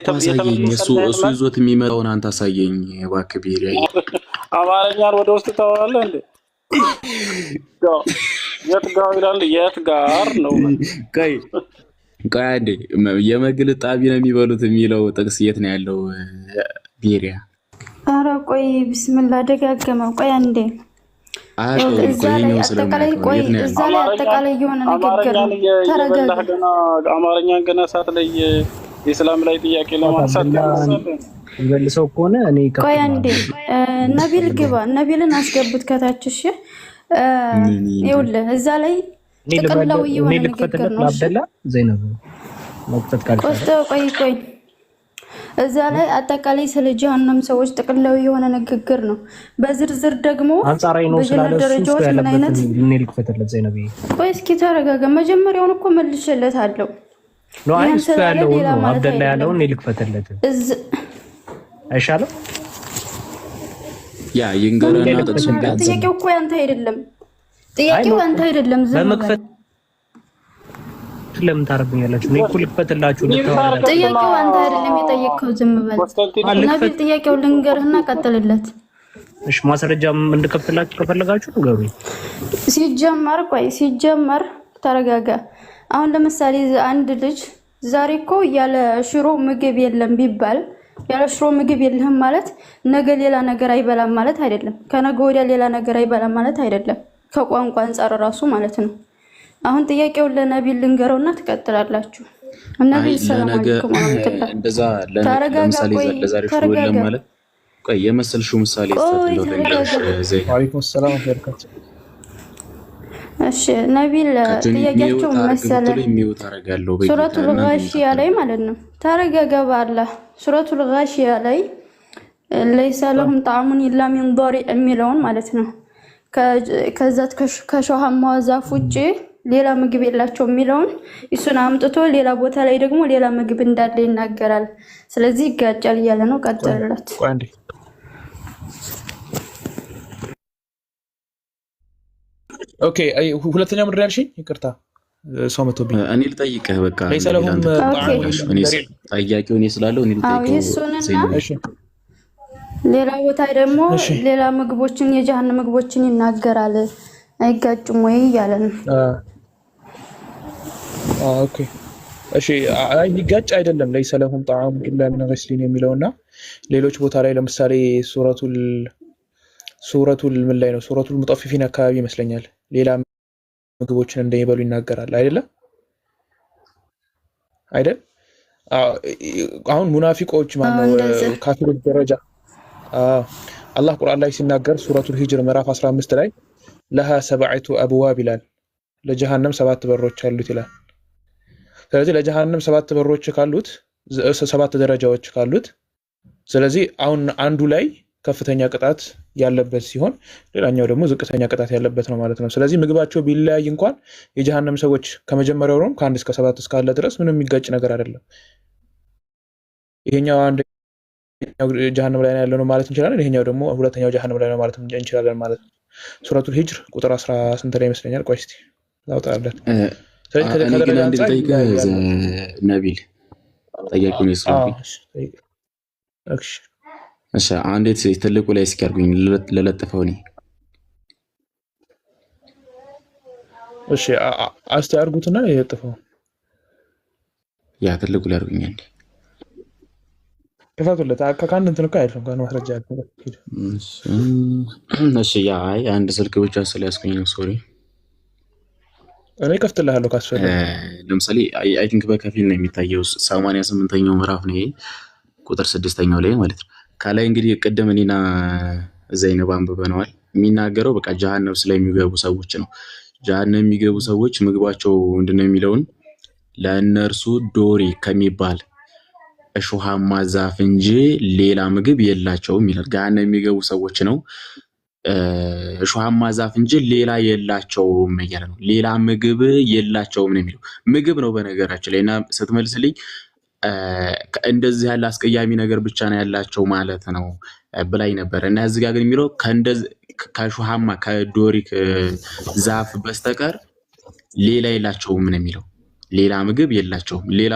አሳየኝ። እሱ ይዞት የሚመጣውን አንተ አሳየኝ እባክህ። ብሄር አማርኛን ወደ ውስጥ ታወራለህ እንዴ? የት ጋር ይላል? የት ጋር ነው? ቆይ አንዴ የመግል ጣቢ ነው የሚበሉት የሚለው ጥቅስ የት ነው ያለው? ብሄሪያ ኧረ ቆይ ቢስሚላ ደጋገመው። ቆይ አንዴ እዛ ላይ አጠቃላይ የሆነ ንግግር ተረጋጋ። አማርኛን ገና ሳትለይ የሰላም ላይ ጥያቄ ለማንሳት መልሰው ከሆነ እኔ ቆይ አንዴ ነቢል ግባ፣ ነቢልን አስገቡት ከታች። እሺ ይኸውልህ እዛ ላይ ጥቅላው የሆነ ንግግር ነው። አብደላ ዘይነብ መክፈት ካልቻለ ቆይ እዛ ላይ አጠቃላይ ስለ ጀሃነም ሰዎች ጥቅላው የሆነ ንግግር ነው። በዝርዝር ደግሞ አንጻራዊ ነው ስላለ እሱ ያለበት ምን ልክፈተለት? ዘይነብ ቆይ እስኪ ተረጋጋ። መጀመሪያውን እኮ መልሼለታለሁ። ነው አይስ ያለው ነው አብደላ ያለው ነው ልክፈተለት አይሻልም? ያ ይንገረና ጥያቄው እኮ ያንተ አይደለም። ጥያቄው ያንተ አይደለም። በመክፈት ለምን ታረጉኛላችሁ? እኔ እኮ ልክፈትላችሁ ልታወራ። ጥያቄው አንተ አይደለም የጠየቅከው። ዝም በል ነቢል። ጥያቄው ልንገርህና ቀጥልለት። እሺ ማስረጃም እንድከፍትላችሁ ከፈለጋችሁ ንገሩኝ። ሲጀመር ተረጋጋ። አሁን ለምሳሌ አንድ ልጅ ዛሬ እኮ ያለ ሽሮ ምግብ የለም ቢባል ያለ ሽሮ ምግብ የለህም ማለት ነገ ሌላ ነገር አይበላም ማለት አይደለም። ከነገ ወዲያ ሌላ ነገር አይበላም ማለት አይደለም። ከቋንቋ አንፃር ራሱ ማለት ነው። አሁን ጥያቄውን ለነቢል ልንገረውና ትቀጥላላችሁ። ነቢል ሰላም አለይኩም እንደዛ ለምሳሌ ለዛሬ ሽሮ የለም ማለት ቆይ የመሰልሽው ምሳሌ ዘይ ወአለይኩም ሰላም ወበረካቱ። እሺ ነቢል ጥያቄያቸው መሰለ ሱረቱል ጋሺያ ላይ ማለት ነው። ተረጋጋ በአላህ። ሱረቱል ጋሺያ ላይ ለይሰ ለሁም ጣዕሙን ኢላ ሚን ضሪዕ የሚለውን ማለት ነው። ከዛት ከሾሃማ ዛፍ ውጪ ሌላ ምግብ የላቸው የሚለውን እሱን አምጥቶ ሌላ ቦታ ላይ ደግሞ ሌላ ምግብ እንዳለ ይናገራል። ስለዚህ ይጋጫል እያለ ነው። ቀጥልለት። ኦኬ ሁለተኛው ምንድን ያልሽኝ? ይቅርታ ሰው መቶብኝ። እኔ ልጠይቅህ በቃ ለይሰለሁም ጠያቂው እኔ ስላለው እኔ ልጠይቅህ። ሌላ ቦታ ደግሞ ሌላ ምግቦችን የጀሃነም ምግቦችን ይናገራል። አይጋጭም ወይ እያለ ነው። ኦኬ እሺ የሚጋጭ አይደለም። ለይሰለሁም ጣዕሙ ኢላ ሚን ገስሊን የሚለውና ሌሎች ቦታ ላይ ለምሳሌ ሱረቱል ምን ላይ ነው? ሱረቱል ሙጠፊፊን አካባቢ ይመስለኛል ሌላ ምግቦችን እንደሚበሉ ይናገራል አይደል? አሁን ሙናፊቆች ማነው ካፊሮች ደረጃ አላህ ቁርአን ላይ ሲናገር ሱረቱል ሂጅር ምዕራፍ 15 ላይ ለሃ ሰብዐቱ አብዋብ ይላል። ለጀሃነም 7 በሮች አሉት ይላል። ስለዚህ ለጀሃነም 7 በሮች ካሉት 7 ደረጃዎች ካሉት ስለዚህ አሁን አንዱ ላይ ከፍተኛ ቅጣት ያለበት ሲሆን ሌላኛው ደግሞ ዝቅተኛ ቅጣት ያለበት ነው ማለት ነው። ስለዚህ ምግባቸው ቢለያይ እንኳን የጀሃነም ሰዎች ከመጀመሪያው ነው ከ1 እስከ 7 እስካለ ድረስ ምንም የሚጋጭ ነገር አይደለም። ይሄኛው አንድ ጀሃነም ላይ ያለው ነው ማለት እንችላለን። ይሄኛው ደግሞ ሁለተኛው ጀሃነም ላይ ነው ማለት እንችላለን ማለት ነው። ሱረቱል ሂጅር ቁጥር 18 ላይ ይመስለኛል። ቆይ እስቲ ላውጣለት። ስለዚህ ከደረጃ አንፃር ነቢል ጠያቂው ነው ስለዚህ እሺ አንዴት ትልቁ ላይ እስኪ አርጉኝ ለለጥፈው ነው። እሺ አስቲ አርጉትና የለጥፈው ያ ትልቁ ላይ አርጉኝ እንዴ ከፋቱለት ከአንድ እንትን እኮ አይደለም ጋር ማስረጃ ያለው። እሺ ያ አንድ ስልክ ብቻ ስለያስኩኝ ነው ሶሪ። እኔ ከፍትልሃለሁ ካስፈለገ ለምሳሌ አይ ቲንክ በከፊል ነው የሚታየው 88ኛው ምዕራፍ ነው ይሄ ቁጥር 6ኛው ላይ ማለት ነው። ከላይ እንግዲህ ቅድም እኔና ዘይነብ አንብበነዋል። የሚናገረው በቃ ጀሃነም ስለሚገቡ ሰዎች ነው። ጀሃነም የሚገቡ ሰዎች ምግባቸው ምንድነው የሚለውን ለእነርሱ ዶሪ ከሚባል እሾሃማ ዛፍ እንጂ ሌላ ምግብ የላቸውም ይላል። ጀሃነም የሚገቡ ሰዎች ነው እሾሃማ ዛፍ እንጂ ሌላ የላቸውም እያለ ነው። ሌላ ምግብ የላቸውም ነው የሚለው። ምግብ ነው በነገራችን ላይ እና ስትመልስልኝ እንደዚህ ያለ አስቀያሚ ነገር ብቻ ነው ያላቸው ማለት ነው ብላይ ነበር። እና እዚህ ጋር ግን የሚለው ከሾሃማ ከዶሪክ ዛፍ በስተቀር ሌላ የላቸውም ነው የሚለው። ሌላ ምግብ የላቸውም። ሌላ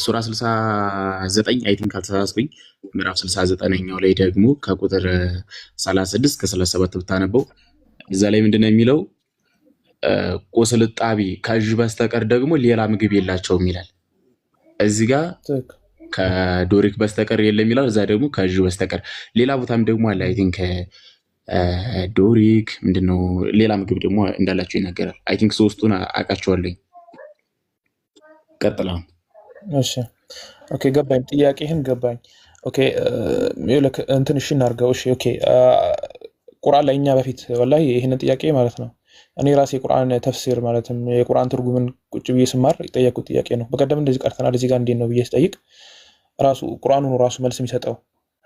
ሱራ 69 አይ ቲንክ ካልተሳሳትኩኝ ምዕራፍ 69ኛው ላይ ደግሞ ከቁጥር 36 እስከ 37 ብታነበው እዛ ላይ ምንድነው የሚለው? ቁስል ጣቢ ከእጅ በስተቀር ደግሞ ሌላ ምግብ የላቸውም ይላል። እዚህ ጋር ከዶሪክ በስተቀር የለም ይላል። እዛ ደግሞ ከእጅ በስተቀር ሌላ ቦታም ደግሞ አለ። አይ ቲንክ ዶሪክ ምንድነው ሌላ ምግብ ደግሞ እንዳላቸው ይናገራል። አይ ቲንክ ሶስቱን አውቃቸዋለሁ። ቀጥላው። እሺ ኦኬ ገባኝ። ጥያቄህን ገባኝ። ኦኬ ይልክ እንትን እሺ እናርገው። እሺ ኦኬ ቁርአን ላይ እኛ በፊት ወላሂ ይሄንን ጥያቄ ማለት ነው እኔ ራሴ ቁርአን ተፍሲር ማለትም የቁርአን ትርጉምን ቁጭ ብዬ ስማር የጠየቁት ጥያቄ ነው። በቀደም እንደዚህ ቀርተናል። እዚህ ጋር እንዴት ነው ብዬ ስጠይቅ ራሱ ቁርአኑ ራሱ መልስ የሚሰጠው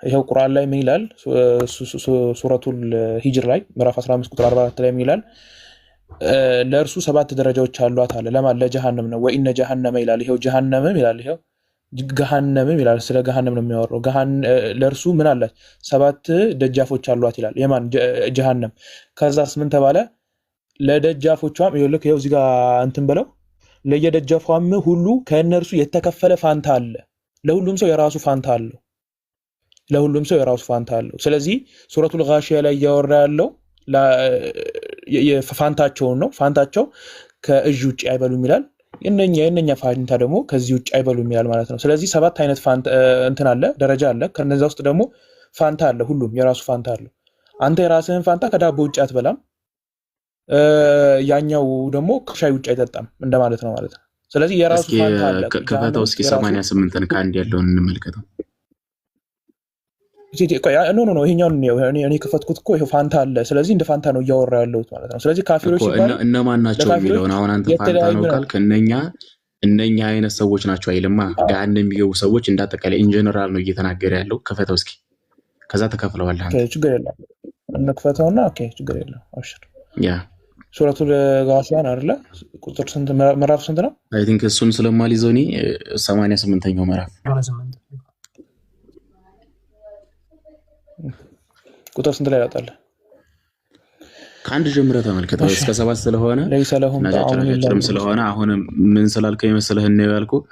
ይሄው ቁርአን ላይ ምን ይላል? ሱረቱል ሂጅር ላይ ምዕራፍ 15 ቁጥር 44 ላይ ምን ይላል? ለእርሱ 7 ደረጃዎች አሏት አለ። ለማን? ለጀሃነም ነው። ወኢነ ጀሃነመ ይላል። ይሄው ጀሃነምም ይላል። ይሄው ገሃነምም ይላል። ስለ ገሃነም ነው የሚያወራው። ለእርሱ ምን አላት? 7 ደጃፎች አሏት ይላል። የማን? ጀሃነም። ከዛስ ምን ተባለ? ለደጃፎቿም ይልክ ይሄው እዚህ ጋር እንትን ብለው ለየደጃፏም ሁሉ ከእነርሱ የተከፈለ ፋንታ አለ። ለሁሉም ሰው የራሱ ፋንታ አለው። ለሁሉም ሰው የራሱ ፋንታ አለው። ስለዚህ ሱረቱል ጋሺያ ላይ እያወራ ያለው የፋንታቸውን ነው። ፋንታቸው ከእጅ ውጭ አይበሉም ይላል። የእነኛ ፋንታ ደግሞ ከዚህ ውጭ አይበሉም ይላል ማለት ነው። ስለዚህ 7 አይነት ፋንታ እንትን አለ፣ ደረጃ አለ። ከነዛ ውስጥ ደግሞ ፋንታ አለ። ሁሉም የራሱ ፋንታ አለው። አንተ የራስህን ፋንታ ከዳቦ ውጭ አትበላም፣ ያኛው ደግሞ ከሻይ ውጭ አይጠጣም እንደማለት ነው ማለት ነው። ስለዚህ የራሱ ፋንታ አለ። ከፈታው እስኪ 88ን ከአንድ ያለውን እንመልከተው። ኖ ይሄኛውን እኔ ከፈትኩት እኮ ይሄው ፋንታ አለ። ስለዚህ እንደ ፋንታ ነው እያወራ ያለሁት ማለት ነው። ስለዚህ ካፊሮች ሲባሉ እነማን ናቸው የሚለውን አሁን አንተ ፋንታ ነው ካልክ እነኛ አይነት ሰዎች ናቸው አይልማ። ገሃነም የሚገቡ ሰዎች እንዳጠቃላይ ኢንጀነራል ነው እየተናገረ ያለው። ከፈታው እስኪ ከዛ ተከፍለዋል። አንተ ችግር የለም እንከፈተውና ኦኬ ችግር የለም አብሽር። ያ ሱረቱል ጋሺያን አይደለ? ቁጥር ስንት ምዕራፍ ስንት ነው? አይ ቲንክ እሱን ስለማልይዘው እኔ 88ኛው ምዕራፍ ቁጥር ስንት ላይ ያወጣል? ከአንድ ጀምረህ ተመልከተው እስከ 7 ስለሆነ ነጃጭርም ስለሆነ አሁን ምን ስላልከኝ መሰለህ ነው ያልኩህ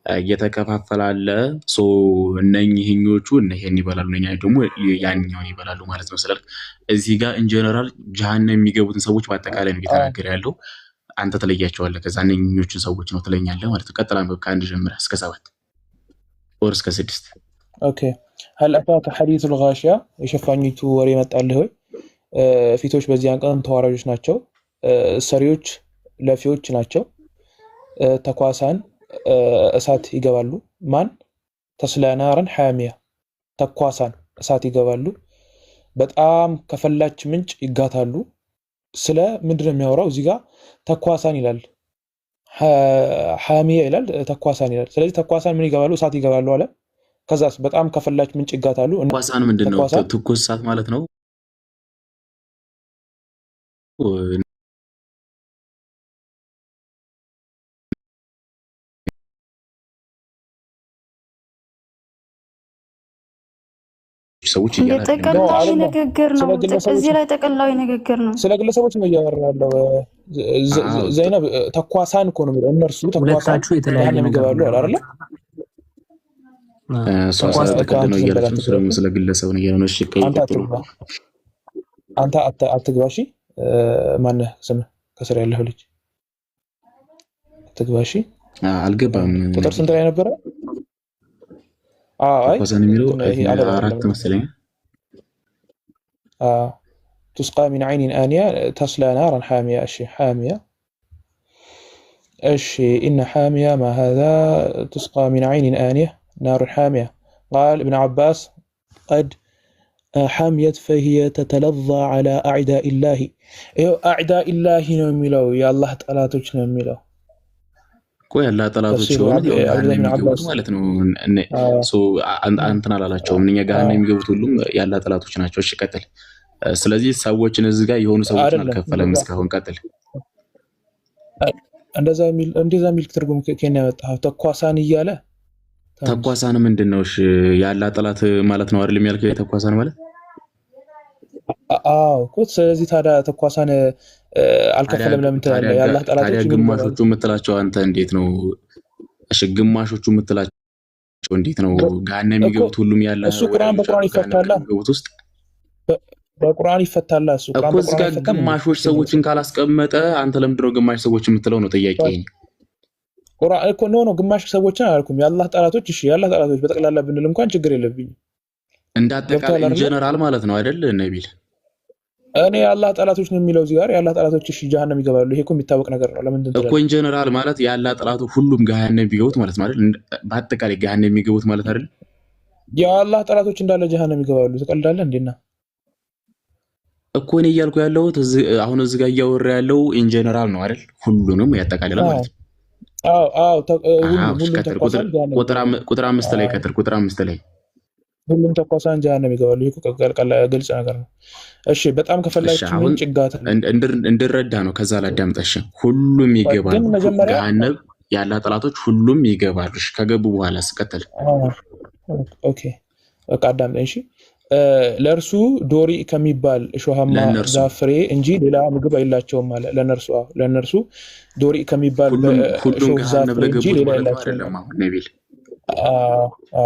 እየተከፋፈላለ ሶ እነኚህኞቹ እነሄን ይበላሉ እነኛ ደግሞ ያንኛውን ይበላሉ ማለት ነው ስላልክ እዚህ ጋር ኢን ጀነራል ጀሃነም የሚገቡትን ሰዎች በአጠቃላይ ነው እየተናገረ ያለው። አንተ ተለያቸዋለህ ከዛ እነኚህኞቹን ሰዎች ነው ትለኛለህ ማለት ነው። ቀጥላም ከአንድ ጀምረህ እስከ 7 ወር እስከ 6 ኦኬ هل أتاك حديث الغاشية የሸፋኝቱ ወሬ መጣልህ ወይ? ፊቶች በዚያን ቀን ተዋራጆች ናቸው፣ ሰሪዎች ለፊዎች ናቸው፣ ተኳሳን እሳት ይገባሉ። ማን? ተስላ ናረን ሐሚያ ተኳሳን እሳት ይገባሉ፣ በጣም ከፈላች ምንጭ ይጋታሉ። ስለ ምንድነው የሚያወራው እዚህ ጋር? ተኳሳን ይላል፣ ሐሚያ ይላል፣ ተኳሳን ይላል። ስለዚህ ተኳሳን ምን ይገባሉ? እሳት ይገባሉ አለ። ከዛስ በጣም ከፈላች ምንጭ ይጋታሉ። ተኳሳን ምንድነው? ትኩስ እሳት ማለት ነው። ሰዎች ጠቅላላ ንግግር ነው። እዚህ ላይ ጠቅላላ ንግግር ነው። ስለ ግለሰቦች ነው እያወራለሁ። ዘይነብ ተኳሳን እኮ ነው የሚለው። እነርሱ ተኳሳችሁ የተለያየ ይገባሉ አይደል? ሷሳ ተቀደነው እያለች ስለ ግለሰብ ነው ያለው። እሺ አንተ አትግባሺ። ማነህ ስምህ? ከስር ያለው ልጅ አትግባሺ። አልገባም። ቁጥር ስንት ላይ ነበረ? አይ ተኳሳን የሚለው 4 መሰለኝ። تسقى من عين آنية تصلى نارا حامية. حامية إن حامية ما هذا؟ تسقى من عين آنية نار حامية. قال ابن عباس قد حامية فهي تتلظى على أعداء الله. أعداء الله نميلو يا الله طلاتوች ነው የሚለው እኮ ያላ ጠላቶች ሆነ ያለ የሚገቡት ማለት ነው። አንተና አላላቸውም እኛ ጋር የሚገቡት ሁሉም ያላ ጠላቶች ናቸው። እሺ ቀጥል። ስለዚህ ሰዎችን እዚህ ጋር የሆኑ ሰዎችን አልከፈለም እስካሁን። ቀጥል። እንደዛ የሚል ትርጉም ከኛ ያመጣው ተኳሳን እያለ ተኳሳን ምንድነው? እሺ ያላ ጠላት ማለት ነው አይደል የሚያልከው? ተኳሳን ማለት እኮ ስለዚህ ታዲያ ተኳሳን አልከፈለም ለምን ትላለህ? የአላህ ጠላቶች ታዲያ ግማሾቹ የምትላቸው አንተ እንዴት ነው? እሺ ግማሾቹ የምትላቸው እንዴት ነው? ገሃነም የሚገቡት ሁሉም ያለ እሱ ቁርአን በቁርአን ይፈታላ ውስጥ በቁርአን ይፈታላ። እሱ ቁርአን በቁርአን ይፈታላ። ግማሾች ሰዎችን ካላስቀመጠ አንተ ለምንድን ነው ግማሽ ሰዎች የምትለው ነው ጥያቄ። ቁርአን እኮ ነው ግማሽ ሰዎችን አላልኩም። የአላህ ጠላቶች እሺ፣ የአላህ ጠላቶች በጠቅላላ ብንል እንኳን ችግር የለብኝም። እንዳጠቃላይ ኢንጀነራል ማለት ነው አይደል ነቢል? እኔ የአላህ ጠላቶች ነው የሚለው እዚህ ጋር የአላህ ጠላቶች እሺ ጀሃነም ይገባሉ። ይሄ እኮ የሚታወቅ ነገር ነው። ለምን እኮ ኢንጀነራል ማለት የአላህ ጠላቱ ሁሉም ገሃነም የሚገቡት ማለት ነው አይደል? በአጠቃላይ ገሃነም የሚገቡት ማለት አይደል? የአላህ ጠላቶች እንዳለ ጀሃነም ይገባሉ። ትቀልዳለህ እንዴና? እኮ እኔ እያልኩ ያለሁት አሁን እዚህ ጋር እያወራ ያለው ኢንጀነራል ነው አይደል? ሁሉንም ያጠቃልላል ማለት ነው። አዎ ቁጥር 5 ላይ ቀጥል። ቁጥር 5 ላይ ሁሉም ተቋሳን ጀሃነም ይገባሉ። ይሄ ግልጽ ነገር ነው። እሺ በጣም ከፈላችሁ ምን ጭጋት እንድረዳ ነው። ከዛ ላዳምጠሽ። ሁሉም ይገባሉ ገሃነም ያላ ጠላቶች ሁሉም ይገባሉ። እሺ ከገቡ በኋላ ስቀጥል ኦኬ በቃ አዳምጠኝ። እሺ ለእርሱ ዶሪ ከሚባል እሾሃማ ዛፍ ፍሬ እንጂ ሌላ ምግብ አይላቸውም ማለት ለነርሱ ዶሪ ከሚባል እሾህ ዛፍ ፍሬ እንጂ ሌላ አይላቸውም ነቢል።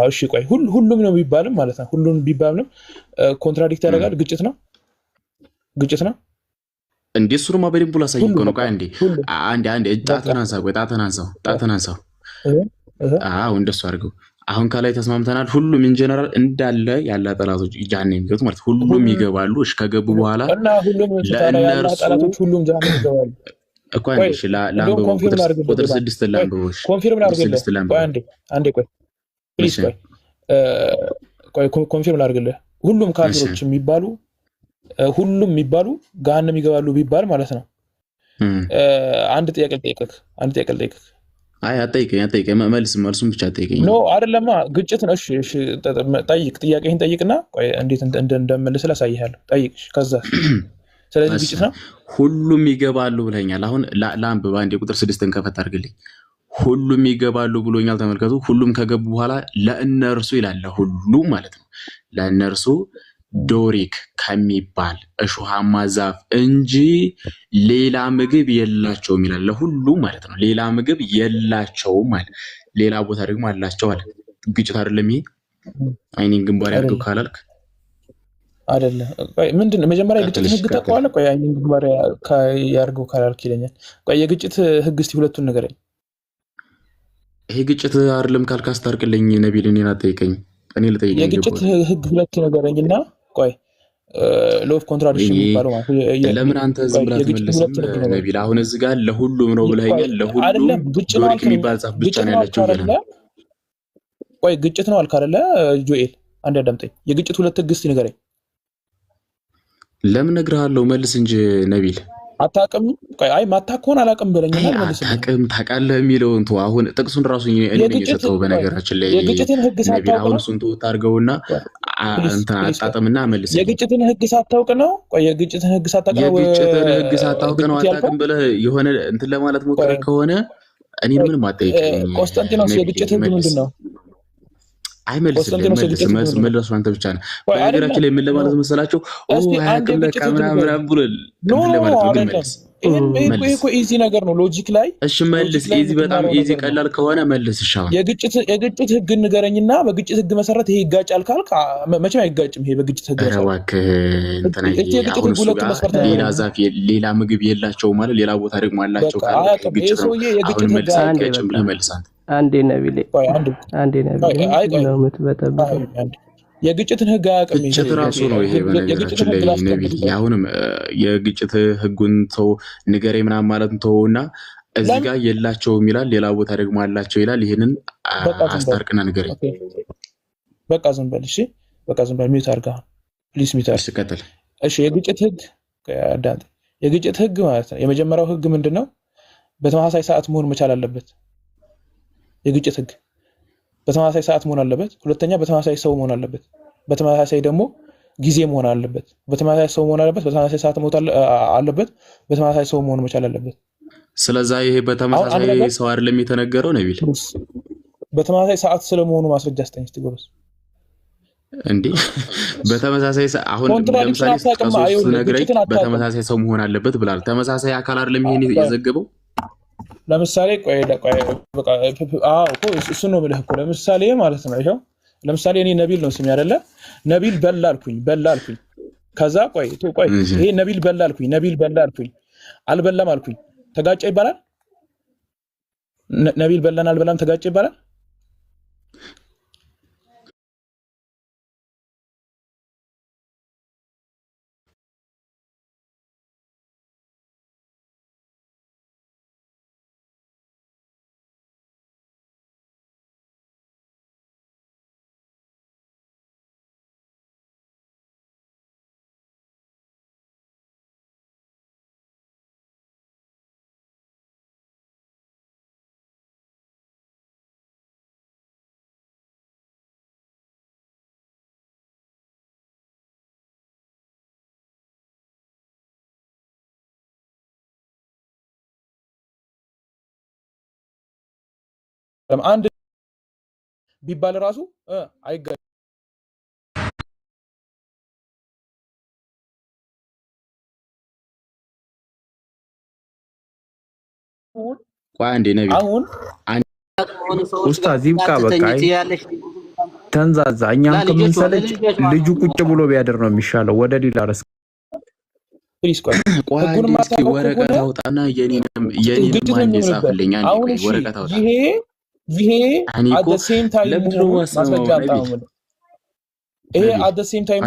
እሺ ቆይ ሁሉም ነው ቢባልም ማለት ነው። ሁሉም ቢባልም ኮንትራዲክት ያደርጋል። ግጭት ነው እንዴ? እሱንማ በደንብ ላሳይህ እኮ ነው። ቆይ አንዴ ጣትህን አንሳው። አዎ እንደሱ አድርገው። አሁን ከላይ ተስማምተናል። ሁሉም ኢንጀነራል እንዳለ ያለ ጠላቶች ጀሃነም የሚገቡት ማለት ሁሉም ይገባሉ። እሺ ከገቡ በኋላ ለእነርሱ ሁሉም ጀሃነም ይገባሉ እኮ አንዴ እሺ ላንብበው። ቁጥር 6 ላንብበው። እሺ ኮንፊርም ላድርግልህ። አንዴ ቆይ ፕሊዝ ቆይ ኮንፊርም ላድርግልህ። ሁሉም ካፊሮች የሚባሉ ገሃነም ይገባሉ ቢባል ማለት ነው። አንድ ጥያቄ ልጠይቅህ። አይ አጠይቀኝ መልሱን ብቻ አጠይቀኝ። ኖ አይደለማ ግጭት ነው። እሺ ጥያቄህን ጠይቅና ቆይ እንዴት እንደምልስ ላሳይሃለሁ። ጠይቅ ከዛ ስለዚህ ግጭት ነው። ሁሉም ይገባሉ ብለኛል። አሁን ለአንብባ አንዴ ቁጥር 6ን ከፈት አድርግልኝ። ሁሉም ይገባሉ ብሎኛል። ተመልከቱ። ሁሉም ከገቡ በኋላ ለእነርሱ ይላል። ሁሉም ማለት ነው ለእነርሱ ዶሪክ ከሚባል እሾሃማ ዛፍ እንጂ ሌላ ምግብ የላቸውም ይላል። ለሁሉም ማለት ነው ሌላ ምግብ የላቸውም ማለት። ሌላ ቦታ ደግሞ አላቸው አለ። ግጭት አይደለም ይሄ? አይኔን ግንባር ያድርገው ካላልክ አይደለም። ቆይ ምንድነው መጀመሪያ የግጭት ህግ ታውቀዋለህ? ቆይ አይኔን ግንባር ያድርገው ካላልክ ይለኛል። ቆይ የግጭት ህግ እስቲ ሁለቱን ንገረኝ። ይሄ ግጭት አይደለም ካልክ አስታርቅልኝ። ነቢል እኔን አትጠይቀኝ፣ እኔ ልጠይቀኝ። የግጭት ህግ ሁለት ንገረኝና ቆይ ሎቭ ኮንትራዲክሽን የሚባለው ማለት ለምን አንተ ዝም ብለህ ትመልስም? ነቢል አሁን እዚህ ጋር ለሁሉም ነው ብለኸኛል። ለሁሉም ዶሪክ የሚባል ዛፍ ብቻ ነው ያለችው ይላል። ቆይ ግጭት ነው አልክ አይደለ ጆኤል? አንድ አዳምጠኝ። የግጭት ሁለት ህግ እስቲ ንገረኝ። ለምን እነግርሃለሁ፣ መልስ እንጂ ነቢል። አታውቅም? ቆይ አይ ማታውቅ ከሆነ አላውቅም በለኝና መልስ። አታውቅም ታውቃለህ የሚለውን ተው። አሁን ጥቅሱን ራሱ እኔ ነኝ የሰጠው በነገራችን ላይ ነቢል። አሁን እሱን ተውት አድርገውና እንትን አጣጥምና መልስ። የግጭትን ህግ ሳታውቅ ነው? ቆይ የግጭትን ህግ ሳታውቅ ነው? የግጭትን ህግ ሳታውቅ ነው አታውቅም ብለህ የሆነ እንትን ለማለት ሞክረህ ከሆነ እኔን ምንም አትጠይቀኝ። ቆስጠንጢኖስ የግጭት ህግ ምንድን ነው? መልሱ አንተ ብቻ ነህ። በነገራችን ላይ ምን ለማለት መሰላቸው? አያውቅም በቃ ምናምን ብሎ ለማለት ነው። ግን መልስ ይሄ እኮ ኢዚ ነገር ነው ሎጂክ ላይ። እሺ መልስ። ኢዚ በጣም ኢዚ ቀላል ከሆነ መልስ። እሺ አሁን የግጭት ህግ ንገረኝና በግጭት ህግ መሰረት ይሄ ይጋጫል ካልክ መቼም አይጋጭም። ይሄ በግጭት ህግ መሰረት እባክህ እንትን አሁን እሱ ጋር ሌላ ዛፍ ሌላ ምግብ የላቸው ማለት ሌላ ቦታ ደግሞ አላቸው ካልክ ግጭት ነው። አሁን መልስ አይጋጭም ብለህ መልስ አንተ። አንዴ ነቢሌ ነው የምትበጠብጠው። የግጭትን ህግ አያውቅም። ግጭት ራሱ ነው ይሄ በነገራችን ላይ ነቢል። አሁንም የግጭት ህጉን ተው ንገሬ ምናምን ማለት ተውና እዚህ ጋር የላቸውም ይላል፣ ሌላ ቦታ ደግሞ አላቸው ይላል። ይሄንን አስታርቅና ንገሬ። በቃ ዝም በል እሺ፣ በቃ ዝም በል። ሚውት አድርገህ ፕሊስ ሚውት አድርገህ። እሺ ቀጥል። እሺ የግጭት ህግ አዳምጥ። የግጭት ህግ ማለት ነው የመጀመሪያው ህግ ምንድነው? በተመሳሳይ ሰዓት መሆን መቻል አለበት። የግጭት ህግ በተመሳሳይ ሰዓት መሆን አለበት። ሁለተኛ በተመሳሳይ ሰው መሆን አለበት። በተመሳሳይ ደግሞ ጊዜ መሆን አለበት። በተመሳሳይ ሰው መሆን አለበት። በተመሳሳይ ሰዓት መሆን አለበት። በተመሳሳይ ሰው መሆን መቻል አለበት። ስለዚህ ይሄ በተመሳሳይ ሰው አይደለም የተነገረው ነቢል። በተመሳሳይ ሰዓት ስለመሆኑ ማስረጃ አስጠኝ እስቲ ጎበዝ። እንዴ በተመሳሳይ አሁን ለምሳሌ ከሶስት ነግረኝ በተመሳሳይ ሰው መሆን አለበት ብላል። ተመሳሳይ አካል አይደለም ይሄን የዘገበው። ለምሳሌ ቆይ እሱ ነው የምልህ እኮ ለምሳሌ ማለት ነው። ይሄው ለምሳሌ እኔ ነቢል ነው ስሜ አይደለ? ነቢል በላልኩኝ ከዛ ቆይ ይሄ ነቢል በላልኩኝ አልበላም አልኩኝ ተጋጨ ይባላል? ነቢል በላን አልበላም ተጋጨ ይባላል? አንድ ቢባል ራሱ አይጋጭም። አንዴ ነብይ አሁን ኡስታዝ ይብቃ በቃ ተንዛዛ። እኛን ከምንሰለች ልጁ ቁጭ ብሎ ቢያደር ነው የሚሻለው። ወደ ሌላ ርዕስ ህጉን ማስታወቅ ወረቀት አውጣና የኔንም ማን የጻፈልኝ አንዴ ወረቀት አውጣ። ይሄ at the same time ማስረጃ አጣው። ይሄ at the same time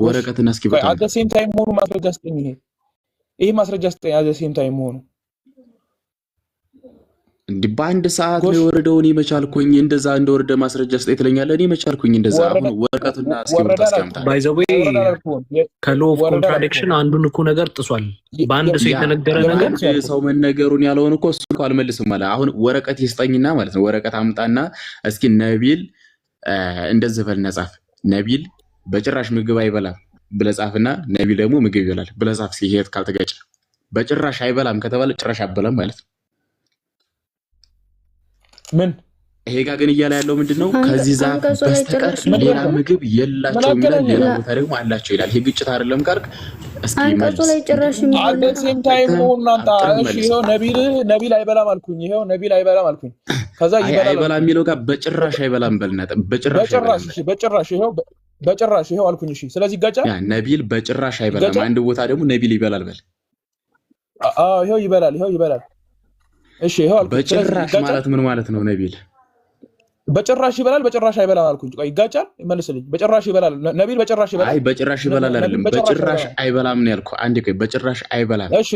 ወረቀትና እስኪ በቃ at the same time ማስረጃ አስጠኝ። ይሄ ማስረጃ አስጠኝ at the same time እንዴ በአንድ ሰዓት ነው የወረደው። እኔ መቻልኩኝ እንደዛ እንደወረደ ማስረጃ አስጠኝ ትለኛለህ። እኔ መቻልኩኝ እንደዛ። አሁን ወረቀቱና እስኪ ታስቀምጣ ባይ ዘ ዌይ ከሎ ኦፍ ኮንትራዲክሽን አንዱን እኮ ነገር ጥሷል። በአንድ ሰው የተነገረ ነገር ሰው መነገሩን ያለውን እኮ እሱ እንኳን አልመልስም ማለት። አሁን ወረቀት ይስጠኝና ማለት ነው ወረቀት አምጣና እስኪ ነቢል እንደዚህ በልና ጻፍ። ነቢል በጭራሽ ምግብ አይበላም ብለህ ጻፍና ነቢል ደግሞ ምግብ ይበላል ብለህ ጻፍ። ሲሄድ ካልተገጨ በጭራሽ አይበላም ከተባለ ጭራሽ አይበላም ማለት ነው። ምን ይሄ ጋር ግን እያለ ያለው ምንድነው? ከዚህ ዛፍ በስተቀር ሌላ ምግብ የላቸውም ይላል። ሌላ ቦታ ደግሞ አላቸው ይላል። ይሄ ግጭት አይደለም ካልክ እስኪ አንቀጹ ላይ ጭራሽ አለሴም ታይም ሆናንታ እሺ ይሄው ነቢል አይበላም አልኩኝ። ይሄው ነቢል አይበላም አልኩኝ። ከዛ አይበላም የሚለው ጋር በጭራሽ አይበላም በልና በጭራሽ ይሄው አልኩኝ። እሺ ስለዚህ ይጋጫል። ነቢል በጭራሽ አይበላም። አንድ ቦታ ደግሞ ነቢል ይበላል በል። ይሄው ይበላል። እሺ ይሄው አልኩኝ። በጭራሽ ማለት ምን ማለት ነው? ነቢል በጭራሽ ይበላል በጭራሽ አይበላም አልኩኝ። ቆይ ይጋጫል? መልስልኝ። በጭራሽ ይበላል ነቢል በጭራሽ ይበላል። አይ በጭራሽ ይበላል አይደለም በጭራሽ አይበላም ነው ያልኩህ። አንዴ ቆይ በጭራሽ አይበላም። እሺ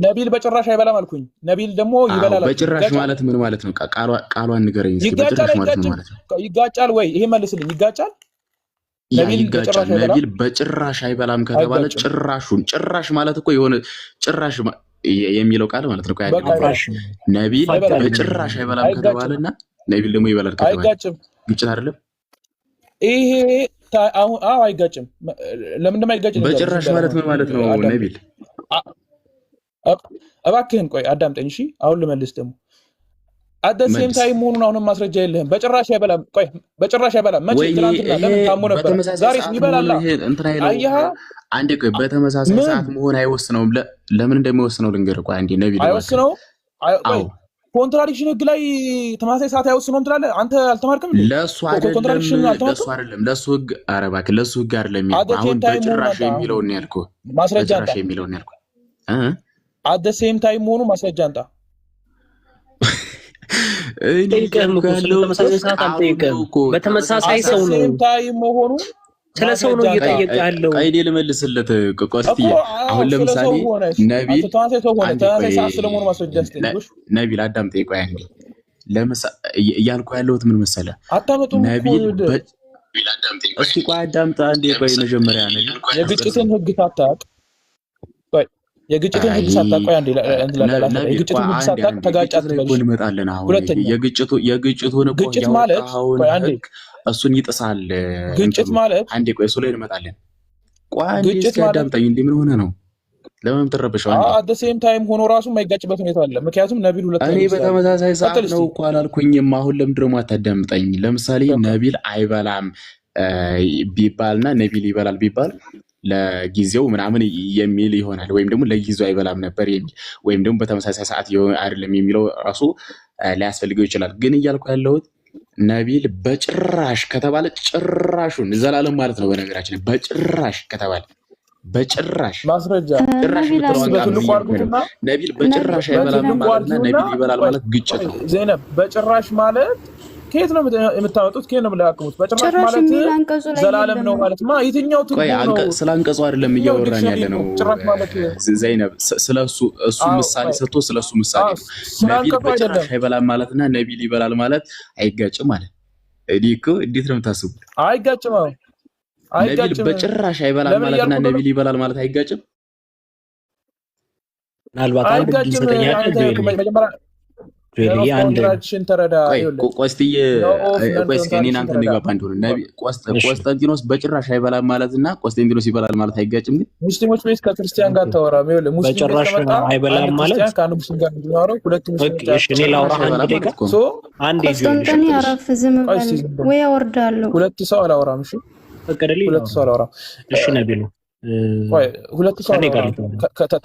ነቢል በጭራሽ አይበላም አልኩኝ። ነቢል ደግሞ ይበላል። በጭራሽ ማለት ምን ማለት ነው? ቃሏን ንገረኝ እስኪ። በጭራሽ ማለት ምን ማለት ነው? ይጋጫል ወይ? ይሄ መልስልኝ። ይጋጫል? ነቢል በጭራሽ አይበላም ከተባለ ጭራሽ ማለት እኮ የሆነ ጭራሽ የሚለው ቃል ማለት ነው። ነቢል በጭራሽ አይበላም ከተባለና ነቢል ደግሞ ይበላል ከተባለ አይጋጭም። ግጭት አይደለም ይሄ። አሁን አይጋጭም። ለምን እንደማይጋጭም በጭራሽ ማለት ምን ማለት ነው? ነቢል እባክህን ቆይ አዳምጠኝ እሺ። አሁን ልመልስ ደግሞ አደ ሴም ታይም መሆኑን አሁንም ማስረጃ የለህም። በጭራሽ አይበላም። ቆይ በጭራሽ አይበላም መቼ? ትናንትና ለምን ታሞ ነበር? ዛሬስ ይበላል። አየህ አንዴ ቆይ በተመሳሳይ ሰዓት መሆን አይወስነውም። ለምን እንደሚወስነው ልንገርህ። ቆይ አንዴ ነቢል አይወስነው። ቆይ ኮንትራዲክሽን ህግ ላይ ተመሳሳይ ሰዓት አይወስነውም ትላለህ አንተ። አልተማርክም? ለሱ አይደለም ለሱ ህግ። ኧረ እባክህ ለሱ ህግ አይደለም። አሁን በጭራሽ የሚለውን ነው ያልኩህ። ማስረጃ አንተ የሚለውን ነው ያልኩህ። አደ ሴም ታይም መሆኑ ማስረጃ አንተ በተመሳሳይ ሰው ነው መሆኑ ስለ ሰው ነው እየጠየቀ ያለው። አይኔ ልመልስለት ቆስቲ። አሁን ለምሳሌ ነቢል አዳምጠኝ። ቆይ አንዴ እያልኩ ያለሁት ምን መሰለህ? ነቢል እስኪ ቆይ አዳምጠህ አንዴ። ቆይ መጀመሪያ ነቢል የግጭትን ህግ ሳታውቅ የግጭቱን ህግ ሳታውቅ ቆይ አንዴ የግጭቱን ህግ ሳታውቅ ተጋጫት ትበልሽ እንመጣለን። አሁን የግጭቱን እኮ ግጭት ማለት ቆይ አንዴ እሱን ይጥሳል። ግጭት ማለት አንዴ ቆይ እሱ ላይ እንመጣለን። ቆይ አንዴ እስኪ አዳምጠኝ። እንዴ ምን ሆነ ነው? ለምን ተረበሽው? አት ሴም ታይም ሆኖ ራሱ የማይጋጭበት ሁኔታ አለ። ምክንያቱም ነቢል ሁለት እኔ በተመሳሳይ ሰዓት ነው እኮ አላልኩኝም። አሁን ለምንድን ነው የማታዳምጠኝ? ለምሳሌ ነቢል አይበላም ቢባልና ነቢል ይበላል ቢባል ለጊዜው ምናምን የሚል ይሆናል፣ ወይም ደግሞ ለጊዜው አይበላም ነበር የሚል ወይም ደግሞ በተመሳሳይ ሰዓት አይደለም የሚለው ራሱ ሊያስፈልገው ይችላል። ግን እያልኩ ያለሁት ነቢል በጭራሽ ከተባለ ጭራሹን ዘላለም ማለት ነው። በነገራችን በጭራሽ ከተባለ በጭራሽ ማስረጃ ጭራሽ ነቢል በጭራሽ አይበላም ማለትና ነቢል ይበላል ማለት ግጭት ነው። ዘይነብ በጭራሽ ማለት ከየት ነው የምታወጡት? ከየት ነው የምታቀሙት? በጭራሽ ማለት ዘላለም ነው ማለት ማ የትኛው ትርጉም ነው? ስለ አንቀጹ አይደለም እያወራን ያለ ነው ዘይነብ። ስለሱ እሱ ምሳሌ ሰጥቶ ስለሱ ምሳሌ ነው። ነቢል በጭራሽ አይበላም ማለትና ነቢል ይበላል ማለት አይጋጭም ማለት እዲኮ እንዴት ነው የምታስቡት? አይጋጭም። ነቢል በጭራሽ አይበላም ማለትና ነቢል ይበላል ማለት አይጋጭም። ምናልባት አንድ ድምጽተኛ ቆስጠንጢኖስ በጭራሽ አይበላም ማለትና ቆስጠንጢኖስ ይበላል ማለት አይጋጭም። ግን ሙስሊሞች ቤት ከክርስቲያን ጋር ተወራ በጭራሽ አይበላም ማለት ከሙስሊም ጋር እንዲኖረው ሁለት እኔ ላውራ አንድ ቆስጠንጢኖ ያረፍ ዝም በል ወይ አወርዳለሁ። ሁለት ሰው አላወራም። እሺ ፈቀደልኝ። ሁለት ሰው አላወራም። እሺ ነቢሉ ሁለት ሰው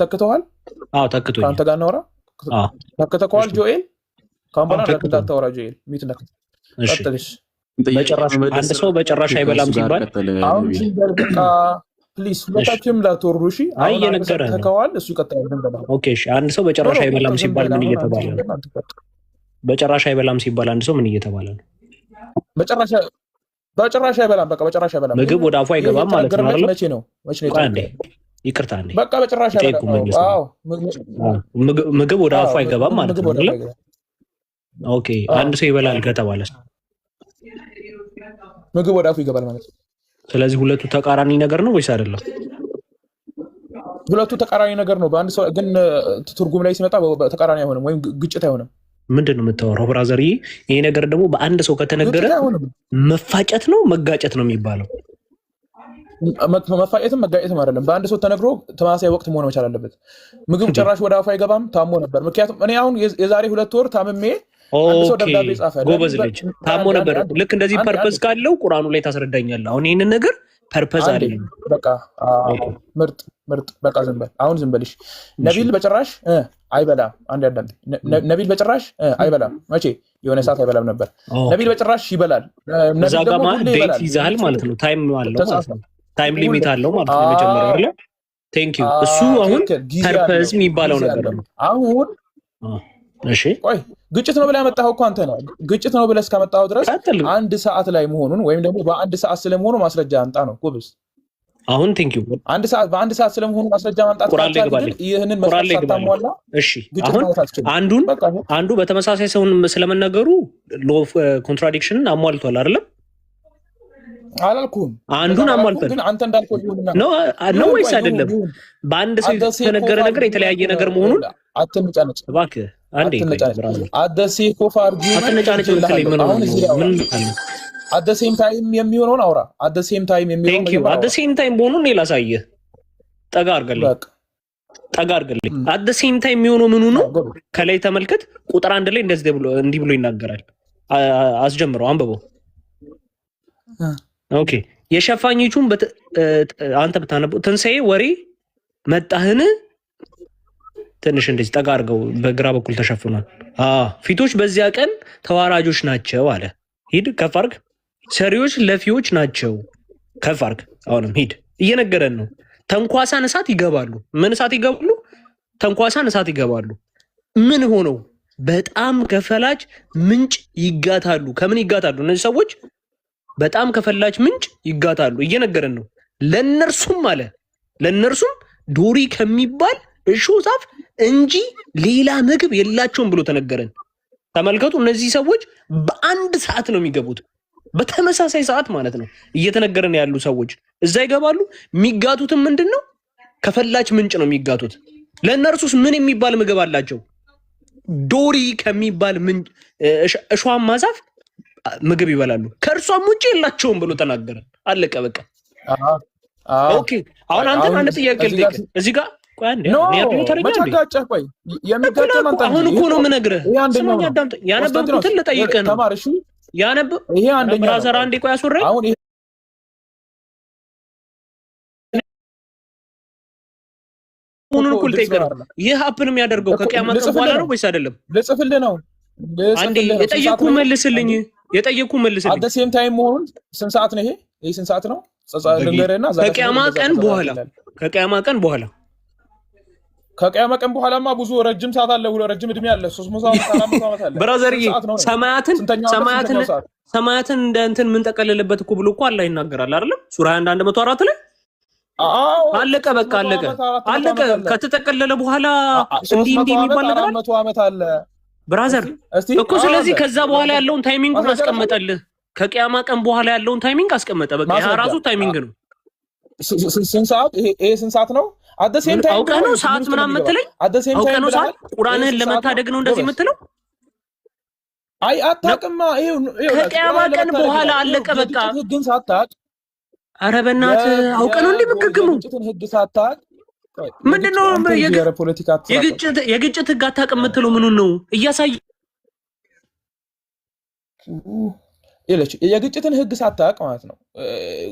ተክተዋል። አዎ ተክቶኛል። ከአንተ ጋር እናወራ ተክተዋል። ጆኤል ካምባላ እንዳታወራ ጆኤል ሚት ነክተ ቀጥልሽ። በጭራሽ አንድ ሰው በጭራሽ አይበላም ሲባል አሁን በቃ ፕሊስ ሁለታችሁም ላትወሩ። እሺ አይ የነገረህ ተከዋል። እሱ ይቀጥላል። ኦኬ እሺ አንድ ሰው በጭራሽ አይበላም ሲባል ምን እየተባለ ነው? በጭራሽ አይበላም ሲባል አንድ ሰው ምን እየተባለ ነው? በጭራሽ አይበላም። በቃ በጭራሽ አይበላም። ምግብ ወደ አፉ አይገባም ማለት ነው አይደል? መቼ ነው ይቅርታ እንዴ በቃ በጭራሽ አይበላም። አዎ ምግብ ወደ አፉ አይገባም ማለት ነው አይደል? ኦኬ አንድ ሰው ይበላል ከተባለ ምግብ ወደ አፉ ይገባል ማለት ነው። ስለዚህ ሁለቱ ተቃራኒ ነገር ነው ወይስ አይደለም? ሁለቱ ተቃራኒ ነገር ነው። በአንድ ሰው ግን ትርጉም ላይ ሲመጣ ተቃራኒ አይሆንም ወይም ግጭት አይሆንም። ምንድን ነው የምታወራው ብራዘርዬ? ይሄ ነገር ደግሞ በአንድ ሰው ከተነገረ መፋጨት ነው መጋጨት ነው የሚባለው። መፋጨትም መጋጨትም አይደለም። በአንድ ሰው ተነግሮ ተመሳሳይ ወቅት መሆን መቻል አለበት። ምግብ ጭራሽ ወደ አፉ አይገባም ታሞ ነበር። ምክንያቱም እኔ አሁን የዛሬ 2 ወር ታምሜ አንድ ሰው ደብዳቤ ጻፈ። ጎበዝ ልጅ ታሞ ነበር። ልክ እንደዚህ ፐርፐዝ ካለው ቁርአኑ ላይ ታስረዳኛለህ። አሁን ይሄንን ነገር ፐርፐዝ አይደለም። በቃ ምርጥ በቃ ዝም በል አሁን ዝም በልሽ። ነቢል በጭራሽ አይበላም። አንድ ያዳምጥ። ነቢል በጭራሽ አይበላም። መቼ የሆነ ሰዓት አይበላም ነበር። ነቢል በጭራሽ ይበላል። እዛ ጋር ማለት ዴት ይዛል ማለት ነው። ታይም አለው ማለት ነው። ታይም ሊሚት አለው ማለት ነው። መጀመሪያ አይደለ? ቴንክ ዩ። እሱ አሁን ፐርፐዝ የሚባለው ነገር ነው። አሁን እሺ ቆይ ግጭት ነው ብለህ ያመጣኸው እኮ አንተ ነህ። ግጭት ነው ብለህ እስካመጣኸው ድረስ አንድ ሰዓት ላይ መሆኑን ወይም ደግሞ በአንድ ሰዓት ስለመሆኑ ማስረጃ አንጣ ነው ጎበዝ። አሁን ቴንክ ዩ። በአንድ ሰዓት ስለመሆኑ ማስረጃ ማምጣት ካልቻልክ ይህንን መስራት ሳታሟላ እሺ። አሁን አንዱ በተመሳሳይ ሰውን ስለመነገሩ ሎ ኦፍ ኮንትራዲክሽንን አሟልቷል አይደለም? አላልኩም። አንዱን አሟልቷል ግን አንተ እንዳልከው ነው ወይስ አይደለም? በአንድ ሰው የተነገረ ነገር የተለያየ ነገር መሆኑን አትንጫነጭ እባክህ። አንዴ አደሴ ኮፍ አርጊውመንት አትንጫነጭ። አደሴም ታይም የሚሆነውን አውራ። አደሴም ታይም የሚሆነው አደሴም ታይም በሆኑ እኔ ላሳየህ። ጠጋ አድርገልኝ። አደሴም ታይም የሚሆነው ምኑ ነው? ከላይ ተመልከት። ቁጥር 1 ላይ እንዲህ ብሎ ይናገራል። አስጀምረው፣ አንብበው። ኦኬ የሸፋኞቹን አንተ ብታነበው ትንሣኤ ወሬ መጣህን? ትንሽ እንደዚህ ጠጋ አድርገው። በግራ በኩል ተሸፍኗል። ፊቶች በዚያ ቀን ተዋራጆች ናቸው አለ። ሂድ ከፍ አድርግ። ሰሪዎች ለፊዎች ናቸው። ከፍ አድርግ። አሁንም ሂድ። እየነገረን ነው። ተንኳሳን እሳት ይገባሉ። ምን እሳት ይገባሉ? ተንኳሳን እሳት ይገባሉ። ምን ሆነው? በጣም ከፈላጭ ምንጭ ይጋታሉ። ከምን ይጋታሉ? እነዚህ ሰዎች በጣም ከፈላጭ ምንጭ ይጋታሉ። እየነገረን ነው። ለእነርሱም ዶሪ ከሚባል እሾህ ዛፍ እንጂ ሌላ ምግብ የላቸውም ብሎ ተነገረን። ተመልከቱ። እነዚህ ሰዎች በአንድ ሰዓት ነው የሚገቡት። በተመሳሳይ ሰዓት ማለት ነው። እየተነገረን ያሉ ሰዎች እዛ ይገባሉ። የሚጋቱትም ምንድን ነው? ከፈላጭ ምንጭ ነው የሚጋቱት። ለእነርሱስ ምን የሚባል ምግብ አላቸው? ዶሪ ከሚባል ምንጭ እሾሃማ ዛፍ ምግብ ይበላሉ። ከእርሷም ውጭ የላቸውም ብሎ ተናገረን። አለቀ በቃ። ኦኬ አሁን አንተ አንድ ጥያቄ ልጠይቅህ። እዚህ ጋር ቆይ አንዴ ነው ተረጋጋ። መጫጋጫ ቆይ የሚጋጨን አንተ አሁን እኮ ነው የምነግርህ። ስማኝ አዳምጥ። ያነበብኩትን ልጠይቅህ ነው። ተማር እሺ። ይሄ አንደኛ ብራዘር አንዴ ቆይ አስወራኝ። አሁን ሁሉን እኩል ጠይቀህ ነው። ይህ ሀፕን የሚያደርገው ከቂያማ ቀን በኋላ ነው ወይስ አይደለም? ልጽፍልህ ነው። አንዴ የጠየኩህ መልስልኝ። አት ሴም ታይም መሆኑን ስንት ሰዓት ነው? ይሄ ስንት ሰዓት ነው? ልንገርህና ከቂያማ ቀን በኋላ ከቂያማ ቀን በኋላማ ብዙ ረጅም ሰዓት አለ። ረጅም እድሜ አለ። 300 ዓመት አለ። ብራዘር ሰማያትን እንደ እንትን ምን ጠቀለለበት እኮ ብሎ እኮ አላህ ይናገራል አይደለም? ሱራ 1:104 ላይ አለቀ። በቃ አለቀ። ከተጠቀለለ በኋላ እንዲህ የሚባል ነገር አለ። 100 ዓመት አለ ብራዘር እኮ። ስለዚህ ከዛ በኋላ ያለውን ታይሚንጉን አስቀመጠልህ። ከቂያማ ቀን በኋላ ያለውን ታይሚንግ አስቀመጠ። በቃ ያ ራሱ ታይሚንግ ነው። ስንት ሰዓት? ይሄ ስንት ሰዓት ነው? አት ሴም ታይም አውቀህ ነው ሰዓት ምናምን የምትለኝ? አውቀህ ነው ሰዓት ቁርአንህን ለመታደግ ነው እንደዚህ የምትለው? አይ አታውቅማ። ይሄው ከቂያማ ቀን በኋላ አለቀ በቃ። ግን ሳታውቅ ኧረ በእናትህ አውቀህ ነው እንደምትከክመው? ህግ ሳታውቅ ምንድነው የግጭት ህግ አታውቅም የምትለው? ምኑን ነው እያሳየ የግጭትን ህግ ሳታውቅ ማለት ነው።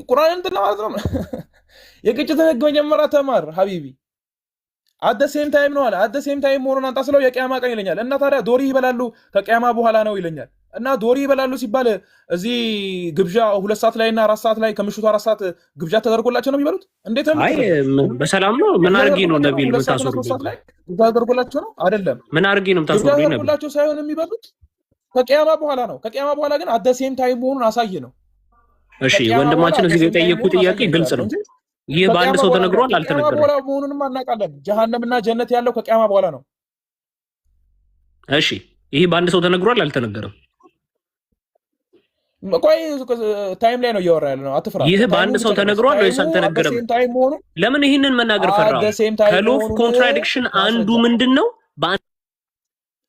ቁርአን እንትን ማለት ነው። የግጭትን ህግ መጀመሪያ ተማር ሀቢቢ። አት ሴም ታይም ነው አለ። አት ሴም ታይም መሆኑን አንተ ስለው የቂያማ ቀን ይለኛል። እና ታዲያ ዶሪ ይበላሉ ከቂያማ በኋላ ነው ይለኛል። እና ዶሪ ይበላሉ ሲባል እዚህ ግብዣ 2 ሰዓት ላይ እና 4 ሰዓት ላይ ከምሽቱ 4 ሰዓት ግብዣ ተደርጎላቸው ነው የሚበሉት? እንዴት ነው? አይ በሰላም ነው። ምን አድርጌ ነው ነቢል የምታስወሩብኝ? ተደርጎላቸው ነው አይደለም? ምን አድርጌ ነው የምታስወሩብኝ? ተደርጎላቸው ሳይሆን የሚበሉት ከቂያማ በኋላ ነው። ከቂያማ በኋላ ግን አት ሴም ታይም መሆኑን አሳየ ነው። እሺ ወንድማችን እዚህ የጠየቁት ጥያቄ ግልጽ ነው። ይህ በአንድ ሰው ተነግሯል አልተነገረም? በኋላ መሆኑንም አናውቃለን። ጀሃነምና ጀነት ያለው ከቂያማ በኋላ ነው። እሺ ይህ በአንድ ሰው ተነግሯል አልተነገረም? ቆይ ታይም ላይ ነው እያወራ ያለ ነው። አትፍራ። ይህ በአንድ ሰው ተነግሯል ወይስ አልተነገረም? ለምን ይህንን መናገር ፈራው? ከሎፍ ኮንትራዲክሽን አንዱ ምንድን ነው?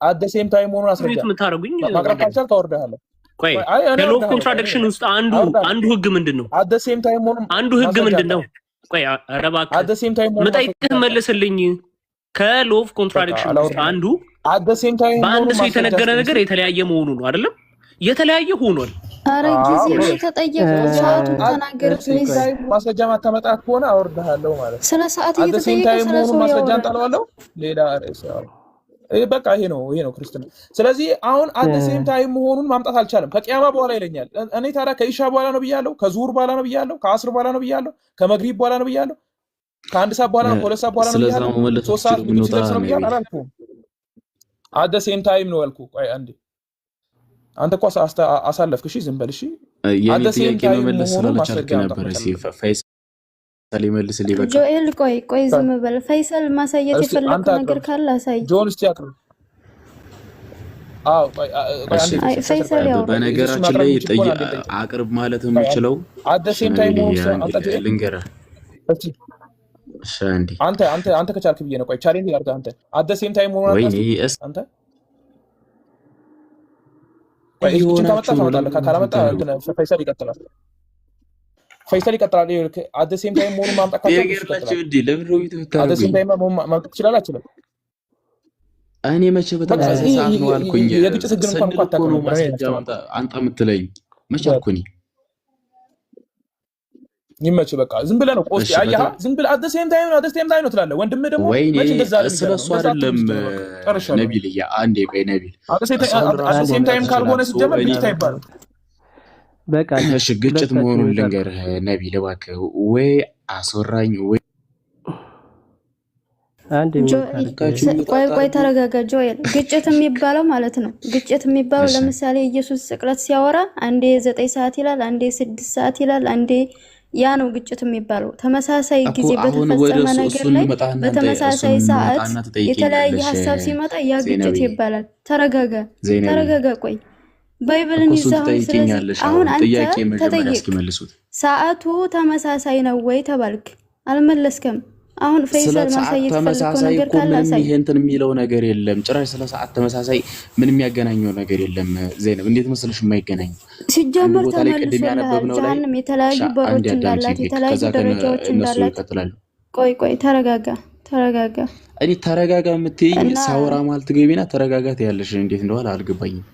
አት ሴም ታይም መሆኑን አስረዳ። የምታደርጉኝ ማቅረብ ካልቻልክ ታወርዳለህ። ቆይ ከሎፍ ኮንትራዲክሽን ውስጥ አንዱ ህግ ምንድን ነው? አት ሴም ታይም መሆኑን አንዱ ህግ ምንድን ነው? ቆይ ኧረ እባክህ አት ሴም ታይም መሆኑን መጠይቅህ መልስልኝ። ከሎፍ ኮንትራዲክሽን ውስጥ አንዱ አት ሴም ታይም በአንድ ሰው የተነገረ ነገር የተለያየ መሆኑ ነው አይደለም? የተለያየ ሆኗል። አረ ጊዜ ተጠየቀ። ሰዓቱ ተናገረ። ማስረጃ ማታመጣ ከሆነ አወርድሃለሁ ማለት ስለ ሰዓት እየተጠየቀ ስለ ሰው ማስረጃ እንጣለዋለሁ። ሌላ ርዕስ በቃ ይሄ ነው ክርስትና። ስለዚህ አሁን አት ሴም ታይም መሆኑን ማምጣት አልቻለም። ከቂያማ በኋላ ይለኛል። እኔ ታዲያ ከኢሻ በኋላ ነው ብያለሁ፣ ከዙሁር በኋላ ነው ብያለሁ፣ ከአስር በኋላ ነው ብያለሁ፣ ከመግሪብ በኋላ ነው ብያለሁ፣ ከ1 ሰዓት በኋላ ነው፣ ከ2 ሰዓት በኋላ ነው ብያለሁ፣ 3 ሰዓት ሲደርስ ነው ብያለሁ አላልኩም? አት ሴም ታይም ነው ያልኩህ። ቆይ አንዴ አንተ እኮ አሳለፍክ። እሺ ዝም በል እሺ። አት ሴም ታይም መመለስ ስላልቻልክ ነበር ፈይሰል ይመልስልኝ። በቃ ጆኤል ቆይ ዝም በል። ፈይሰል ማሳየት የፈለከው ነገር ካለ አሳይ። ጆን እስቲ አቅርብ። ፈይሰል ያው በነገራችን ላይ አቅርብ ማለት የምችለው አት ሴም ታይም ልንገርህ። እሺ አንተ ከቻልክ ብዬ ነው። ቆይ ቻሌንጅ ላድርግ። አንተ አት ሴም ታይም ሆኖ አንተ ቆይ እቺን ታመጣለህ። ካላመጣ ፈይሰል ይቀጥላል። አት ሴም ታይም መሆኑን ማምጣት ትችላለህ? እኔ መቼ በተመሳሳይ ሰዓት ነው አልኩኝ? የግጭት ህግን እንኳን አንተ የምትለኝ መቼ አልኩኝ? ይመች በቃ ዝም ብለህ ነው ቆስ ያያ ዝም ብለህ አት ሴም ታይም ነው ትላለህ። ወንድምህ ደግሞ መቼ እንደዛ ስለሱ አይደለም ነቢል። አንዴ ቆይ ነቢል አት ሴም ታይም ካልሆነ ሲጀመር ግጭት አይባልም። በቃ እሺ ግጭት መሆኑን ልንገርህ ነቢል እባክህ። ወይ አስወራኝ ወይ ቆይ ተረጋጋ ጆኤል። ግጭት የሚባለው ማለት ነው። ግጭት የሚባለው ለምሳሌ ኢየሱስ ስቅለት ሲያወራ አንዴ 9 ሰዓት ይላል፣ አንዴ 6 ሰዓት ይላል፣ አንዴ ያ ነው ግጭት የሚባለው። ተመሳሳይ ጊዜ በተፈጸመ ነገር ላይ በተመሳሳይ ሰዓት የተለያየ ሀሳብ ሲመጣ ያ ግጭት ይባላል። ተረጋጋ ቆይ ባይብልን ይዛው። ስለዚህ አሁን አንተ ተጠየቅ፣ ሰዓቱ ተመሳሳይ ነው ወይ ተባልክ፣ አልመለስከም። አሁን ፈይሰል ማሳየት ፈልጎ ነገር ካለ አሳይ። ይሄ እንትን የሚለው ነገር የለም ጭራሽ። ስለ ሰዓት ተመሳሳይ ምን የሚያገናኘው ነገር የለም። ዘይነብ እንዴት መስለሽ የማይገናኝ ሲጀመር ተመልሶልሃል። ጀሃነም የተለያዩ በሮች እንዳላት የተለያዩ ደረጃዎች እንዳላት። ቆይ ተረጋጋ። ተረጋጋ። እኔ ተረጋጋ የምትይኝ ሳውራ ማለት ገቢና ተረጋጋት ያለሽ እንዴት እንደሆነ አልገባኝም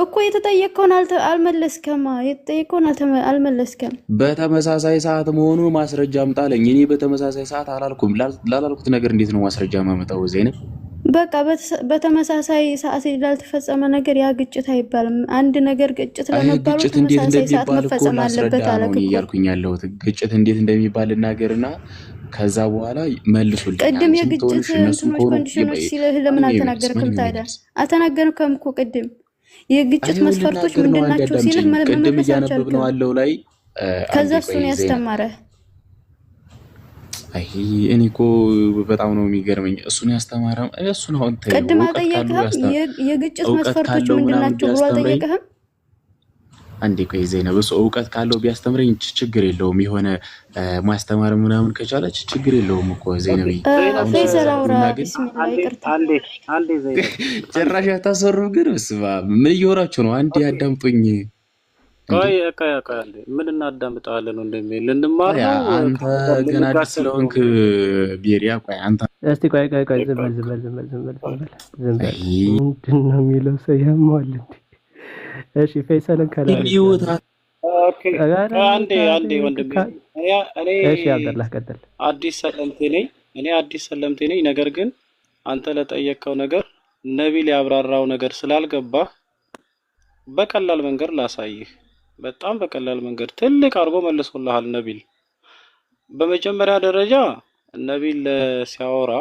እኮ። የተጠየቀውን አልመለስከም። የተጠየቀውን አልመለስከም። በተመሳሳይ ሰዓት መሆኑ ማስረጃ አምጣለኝ። እኔ በተመሳሳይ ሰዓት አላልኩም። ላላልኩት ነገር እንዴት ነው ማስረጃ ማመጣው? ዘይነብ በቃ በተመሳሳይ ሰዓት ላልተፈጸመ ነገር ያ ግጭት አይባልም። አንድ ነገር ግጭት ለመባሉ ተመሳሳይ ሰዓት መፈጸም አለበት አለ እኮ እያልኩኝ ያለሁት። ግጭት እንዴት እንደሚባል ልናገርና ከዛ በኋላ መልሱልኝ። ቅድም የግጭት ኮንዲሽኖች ሲልህ ለምን አልተናገርክም ታዲያ? አልተናገርክም እኮ ቅድም የግጭት መስፈርቶች ምንድናቸው ሲልህ ቅድም እያነበብ ነው አለው ላይ ከዛ እሱን ያስተማረ። አይ እኔ እኮ በጣም ነው የሚገርመኝ እሱን ያስተማረ እሱን አሁን ቅድም አልጠየቅህም? የግጭት መስፈርቶች ምንድናቸው ብሎ አልጠየቅህም? አንዴ ቆይ ዘይነብ እሱ እውቀት ካለው ቢያስተምረኝ ችግር የለውም። የሆነ ማስተማር ምናምን ከቻለች ችግር የለውም እኮ ዘይነብ። ፈይሰል አውራ ቢስሚላህ ይቅርታ። አንዴ ዘይነብ ጭራሽ አታሰሩ ግን እስማ ምን እየወራችሁ ነው? አንዴ አዳምጡኝ። ቆይ አንዴ ምን እናዳምጣለን? እንደሚል ልንማር ነው። አንተ ገና አዲስ ስለሆንክ ቢሪያ ቆይ አንተ እስቲ ቆይ ዝም በል ምንድን ነው የሚለው ሰው ያማል እንዴ? እሺ ፈይሰልን ከላይ ኦኬ አንዴ ወንድሜ እሺ አብደላህ ቀጥል። አዲስ ሰለምቴ ነኝ። ነገር ግን አንተ ለጠየቀው ነገር ነቢል ያብራራው ነገር ስላልገባ በቀላል መንገድ ላሳይህ። በጣም በቀላል መንገድ ትልቅ አድርጎ መልሶልሃል ነቢል። በመጀመሪያ ደረጃ ነቢል ሲያወራ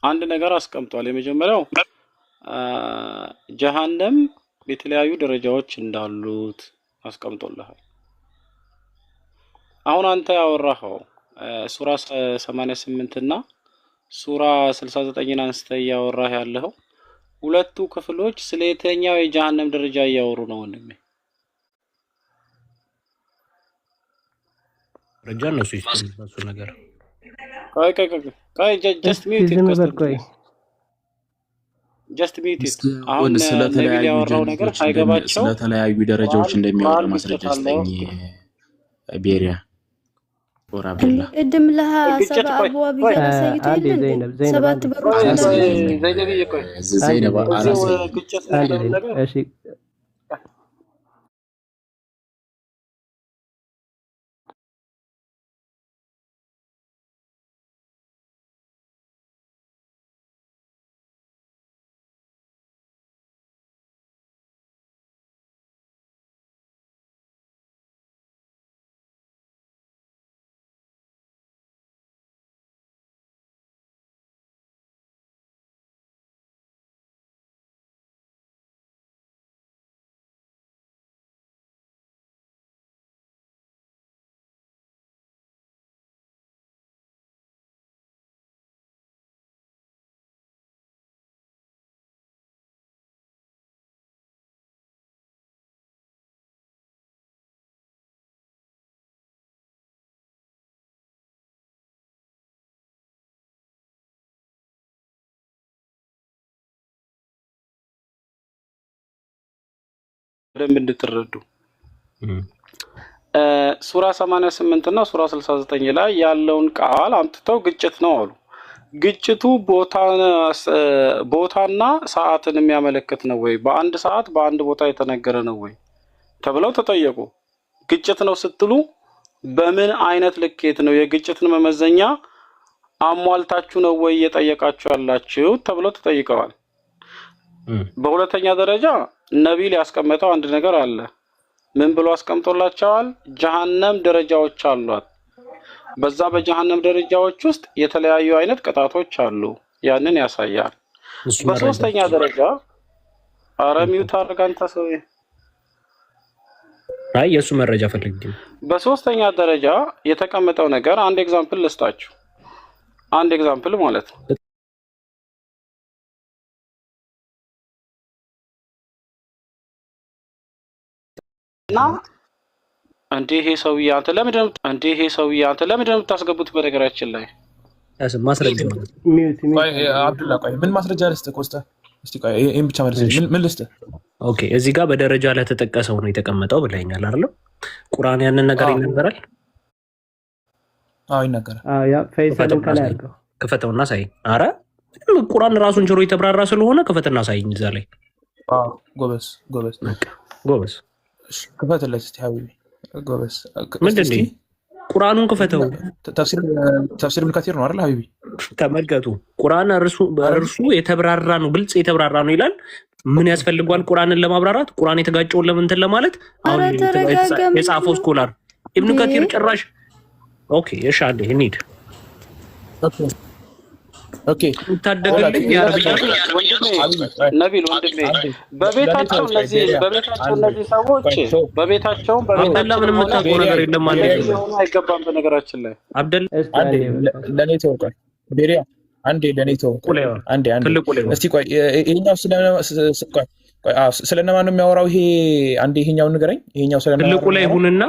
አንድ ነገር አስቀምጧል። የመጀመሪያው ጀሃነም የተለያዩ ደረጃዎች እንዳሉት አስቀምጦልሃል። አሁን አንተ ያወራኸው ሱራ 88 እና ሱራ 69ን አንስተህ ያወራህ ያለው ሁለቱ ክፍሎች ስለ የትኛው የጀሃነም ደረጃ እያወሩ ነው ወንድሜ? ደረጃ ነው እሱ ነገር። ቆይ ጀስት ሚዩት ኢት አሁን ነቢል ያወራው ነገር ሳይገባቸው ስለተለያዩ ደረጃዎች እንደሚያወራ ማስረጃ ስጠኝ ቤሪያ ወራ ብላ ቅድም ለሃ ሰባ አብዋብ ይዘረሰይቱ ይልን ሰባት በሮች ዘይነብ አላሰ እሺ በደንብ እንድትረዱ ሱራ 88 እና ሱራ 69 ላይ ያለውን ቃል አምጥተው ግጭት ነው አሉ። ግጭቱ ቦታና ሰዓትን የሚያመለክት ነው ወይ? በአንድ ሰዓት በአንድ ቦታ የተነገረ ነው ወይ ተብለው ተጠየቁ። ግጭት ነው ስትሉ በምን አይነት ልኬት ነው የግጭትን መመዘኛ አሟልታችሁ ነው ወይ እየጠየቃችሁ ያላችሁ ተብለው ተጠይቀዋል። በሁለተኛ ደረጃ ነቢል ያስቀመጠው አንድ ነገር አለ። ምን ብሎ አስቀምጦላቸዋል? ጀሃነም ደረጃዎች አሏት። በዛ በጀሃነም ደረጃዎች ውስጥ የተለያዩ አይነት ቅጣቶች አሉ። ያንን ያሳያል። በሶስተኛ ደረጃ አረሚው ታርጋንታ ሰው አይ የሱ መረጃ ፈልጌ። በሶስተኛ ደረጃ የተቀመጠው ነገር አንድ ኤግዛምፕል ልስጣችሁ። አንድ ኤግዛምፕል ማለት ነው። እና ይሄ ሰውዬ አንተ ለምንድን ነው የምታስገቡት? በነገራችን ላይ ማስረጃ አብዱላ ቆይ ምን ማስረጃ ልስጥህ? ኮስታ እስቲ ቆይ ይሄን ብቻ ማለት ምን ልስጥህ? ኦኬ እዚህ ጋር በደረጃ ላይ ተጠቀሰው ነው የተቀመጠው ብለኛል አይደል? ቁርአን ያንን ነገር ይነገራል። አዎ ይናገራል። ያ ፈይሰልን ከላይ አድርገው ክፈተውና ሳይ። አረ ቁርአን ራሱን ችሎ የተብራራ ስለሆነ ክፈትና ሳይኝ እዛ ላይ። አዎ ጎበዝ ጎበዝ ጎበዝ። እሺ ክፈትለት እስቲ ሀቢቢ ጎበዝ። ምንድን ነው ቁርአኑን ክፈተው። ተፍሲር ኢብኑ ከሲር ነው አይደል ሀቢቢ? ተመልከቱ። ቁርአን እርሱ የተብራራ ነው፣ ግልጽ የተብራራ ነው ይላል። ምን ያስፈልገዋል ቁርአንን ለማብራራት? ቁርአን የተጋጨውን ለምንትን ለማለት አሁን የጻፈው ስኮላር ኢብኑ ከሲር ጭራሽ ኦኬ። እሺ አንዴ እንሂድ። ኦኬ ታደገልኝ ያረብኛ ነቢል ወንድሜ በቤታቸው እነዚህ ሰዎች በቤታቸው ምንም የምታውቀው ነገር የለም ማለት ነው። አይገባም። በነገራችን ላይ አብደል አንዴ ለኔ ተወቀ ቤሪያ አንዴ ለኔ ተወቀ አንዴ እስቲ ቆይ ይሄኛው ስለነማን ነው የሚያወራው? ይሄ አንዴ ይሄኛው ንገረኝ። ይሄኛው ስለነማን ትልቁ ላይ ሁንና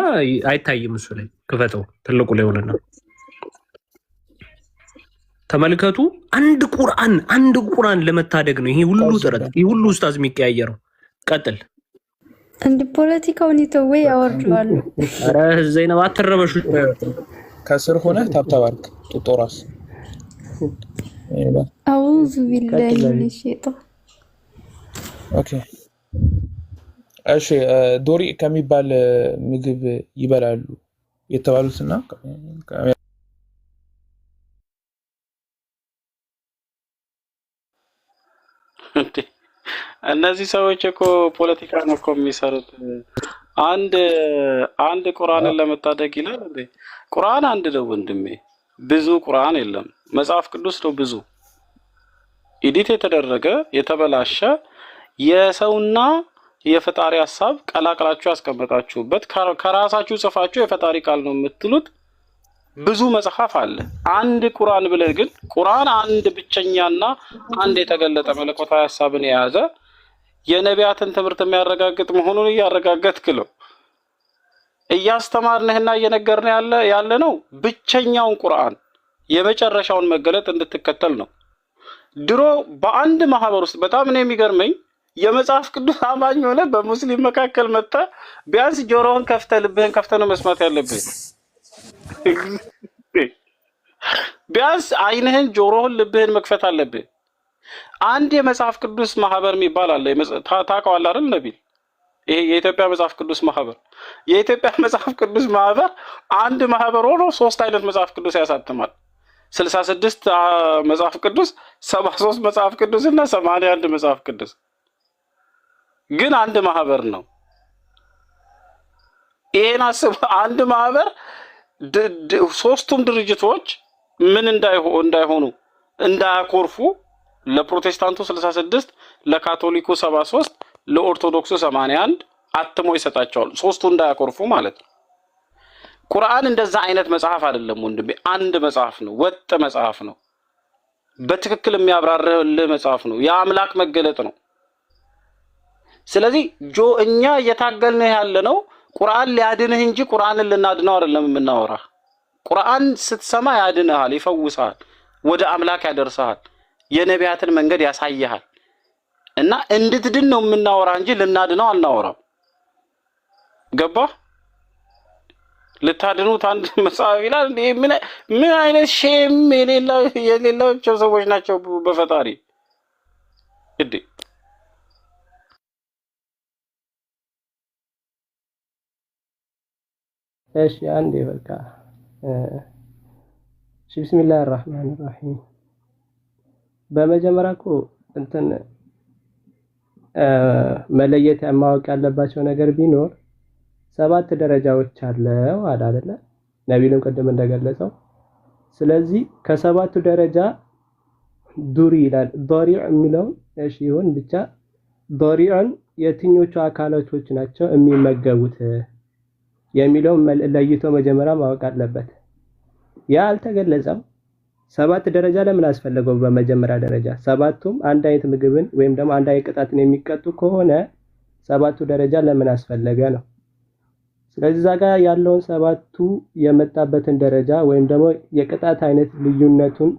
አይታይም። እሱ ላይ ክፈተው። ትልቁ ላይ ሁንና ተመልከቱ። አንድ ቁርአን ለመታደግ ነው ይሄ ሁሉ ጥረት፣ ይሄ ሁሉ ኡስታዝ የሚቀያየረው። ቀጥል። እንደ ፖለቲካውን ይተው ያወርደዋል። አረ ዘይነብ አትረበሹ። ከስር ሆነ ታብታባርክ ጡጦራስ አውዙ ቢላሂ ሚነሽ ሸይጣን። ኦኬ እሺ ዶሪ ከሚባል ምግብ ይበላሉ የተባሉትና እነዚህ ሰዎች እኮ ፖለቲካ ነው እኮ የሚሰሩት። አንድ ቁርአንን ለመታደግ ይላል እንዴ? ቁርአን አንድ ነው ወንድሜ፣ ብዙ ቁርአን የለም። መጽሐፍ ቅዱስ ነው ብዙ ኢዲት የተደረገ የተበላሸ የሰውና የፈጣሪ ሐሳብ ቀላቅላችሁ ያስቀመጣችሁበት ከራሳችሁ ጽፋችሁ የፈጣሪ ቃል ነው የምትሉት ብዙ መጽሐፍ አለ። አንድ ቁርአን ብለህ ግን ቁርአን አንድ ብቸኛና አንድ የተገለጠ መለኮታዊ ሐሳብን የያዘ የነቢያትን ትምህርት የሚያረጋግጥ መሆኑን እያረጋገጥክ ነው። እያስተማርንህና እየነገርን ያለ ነው ብቸኛውን ቁርአን የመጨረሻውን መገለጥ እንድትከተል ነው። ድሮ በአንድ ማህበር ውስጥ በጣም ነው የሚገርመኝ፣ የመጽሐፍ ቅዱስ አማኝ ሆነ በሙስሊም መካከል መጣ። ቢያንስ ጆሮህን ከፍተህ ልብህን ከፍተህ ነው መስማት ያለብህ። ቢያንስ አይንህን፣ ጆሮህን፣ ልብህን መክፈት አለብህ። አንድ የመጽሐፍ ቅዱስ ማህበር የሚባል አለ። ታውቀዋለህ አይደል ነቢል? ይሄ የኢትዮጵያ መጽሐፍ ቅዱስ ማህበር። የኢትዮጵያ መጽሐፍ ቅዱስ ማህበር አንድ ማህበር ሆኖ 3 አይነት መጽሐፍ ቅዱስ ያሳትማል። 66 መጽሐፍ ቅዱስ፣ 73 መጽሐፍ ቅዱስ እና 81 መጽሐፍ ቅዱስ። ግን አንድ ማህበር ነው። ይሄን አስብ። አንድ ማህበር ሶስቱም ድርጅቶች ምን እንዳይሆኑ እንዳያኮርፉ፣ ለፕሮቴስታንቱ 66፣ ለካቶሊኩ 73፣ ለኦርቶዶክሱ 81 አትሞ ይሰጣቸዋል። ሶስቱ እንዳያኮርፉ ማለት ነው። ቁርአን እንደዛ አይነት መጽሐፍ አይደለም ወንድሜ። አንድ መጽሐፍ ነው፣ ወጥ መጽሐፍ ነው፣ በትክክል የሚያብራራልህ መጽሐፍ ነው፣ የአምላክ መገለጥ ነው። ስለዚህ እኛ እየታገልን ያለ ነው ቁርአን ሊያድንህ እንጂ ቁርአንን ልናድነው አይደለም የምናወራ። ቁርአን ስትሰማ ያድንሃል፣ ይፈውስሃል፣ ወደ አምላክ ያደርስሃል፣ የነቢያትን መንገድ ያሳይሃል። እና እንድትድን ነው የምናወራ እንጂ ልናድነው አናወራም። ገባህ? ልታድኑት አንድ መጽሐፍ ይላል። ምን አይነት ሼም የሌላቸው ሰዎች ናቸው በፈጣሪ እዴ። እሺ አንዴ በቃ ቢስሚላህ አርራህማን አርራሂም። በመጀመሪያ እኮ እንትን መለየት ማወቅ ያለባቸው ነገር ቢኖር 7 ደረጃዎች አለው አይደለ? ነብዩም ቀደም እንደገለጸው። ስለዚህ ከ7ቱ ደረጃ ዱሪ ይላል። ዶሪዕ የሚለው እሺ ይሁን ብቻ ዶሪዕን የትኞቹ አካላቶች ናቸው የሚመገቡት የሚለው ለይቶ መጀመሪያ ማወቅ አለበት። ያ አልተገለጸም። 7 ደረጃ ለምን አስፈለገው? በመጀመሪያ ደረጃ 7ቱም አንድ አይነት ምግብን ወይም ደግሞ አንድ አይነት ቅጣትን የሚቀጡ ከሆነ 7ቱ ደረጃ ለምን አስፈለገ ነው። ስለዚህ እዛ ጋር ያለውን 7ቱ የመጣበትን ደረጃ ወይም ደግሞ የቅጣት አይነት ልዩነቱን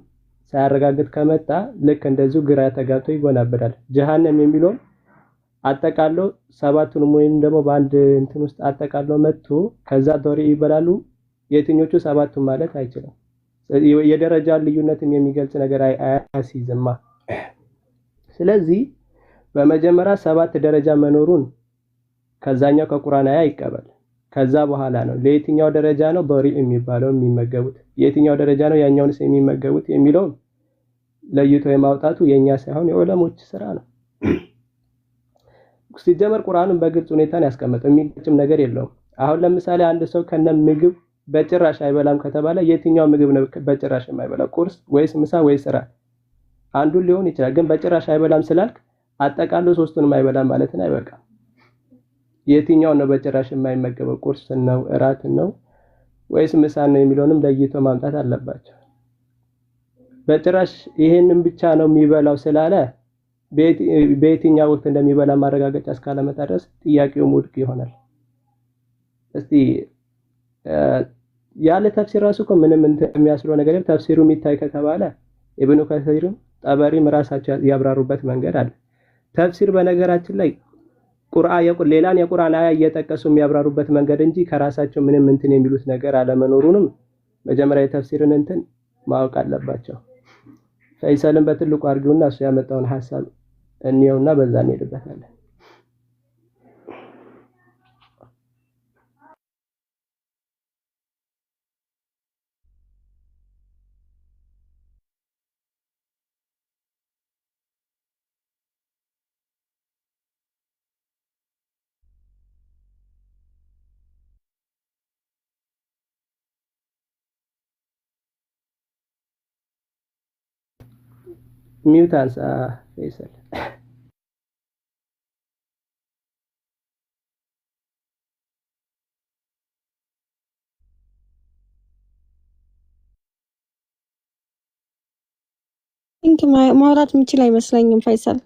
ሳያረጋግጥ ከመጣ ልክ እንደዚሁ ግራ ተጋብቶ ይጎናበዳል። ጀሃነም የሚለው አጠቃሎ 7ቱንም ወይም ደግሞ በአንድ እንትን ውስጥ አጠቃሎ መጥቶ ከዛ ዶሪ ይበላሉ የትኞቹ ሰባቱን ማለት አይችልም። የደረጃ ልዩነትም የሚገልጽ ነገር አያስይዝማ። ስለዚህ በመጀመሪያ 7 ደረጃ መኖሩን ከዛኛው ከቁርአን አያ ይቀበል። ከዛ በኋላ ነው ለየትኛው ደረጃ ነው በሪእ የሚባለው የሚመገቡት፣ የትኛው ደረጃ ነው ያኛውንስ የሚመገቡት የሚለው ለይቶ የማውጣቱ የኛ ሳይሆን የዑለሞች ስራ ነው። ሲጀመር ቁርአኑን በግልጽ ሁኔታን ያስቀመጠው የሚገጭም ነገር የለውም። አሁን ለምሳሌ አንድ ሰው ከነ ምግብ በጭራሽ አይበላም ከተባለ የትኛው ምግብ ነው በጭራሽ የማይበላ? ቁርስ ወይስ ምሳ ወይስ እራት? አንዱን ሊሆን ይችላል። ግን በጭራሽ አይበላም ስላልክ አጠቃሎ ሶስቱንም አይበላም ማለት ነው አይበቃም። የትኛው ነው በጭራሽ የማይመገበው? ቁርስ ነው እራት ነው ወይስ ምሳ ነው የሚለውንም ለይቶ ማምጣት አለባቸው። በጭራሽ ይሄንን ብቻ ነው የሚበላው ስላለ በየትኛው ወቅት እንደሚበላ ማረጋገጫ እስካለመጣ ድረስ ጥያቄው ውድቅ ይሆናል። እስቲ ያለ ተፍሲር ራሱ እኮ ምንም የሚያስለው ነገር የለም። ተፍሲሩ የሚታይ ከተባለ ኢብኑ ከሲርም ጠበሪም ራሳቸው ያብራሩበት መንገድ አለ። ተፍሲር በነገራችን ላይ ሌላን የቁርአን አያ እየጠቀሱ የሚያብራሩበት መንገድ እንጂ ከራሳቸው ምንም እንትን የሚሉት ነገር አለመኖሩንም መጀመሪያ የተፍሲርን እንትን ማወቅ አለባቸው። ፈይሰልን በትልቁ አርጊውና እሱ ያመጣውን ሐሳብ እንየውና በዛ እንሄድበታለን። ሚውት አንሳ ፈይሰል። እንክ ማውራት የምችል አይመስለኝም ፈይሰል።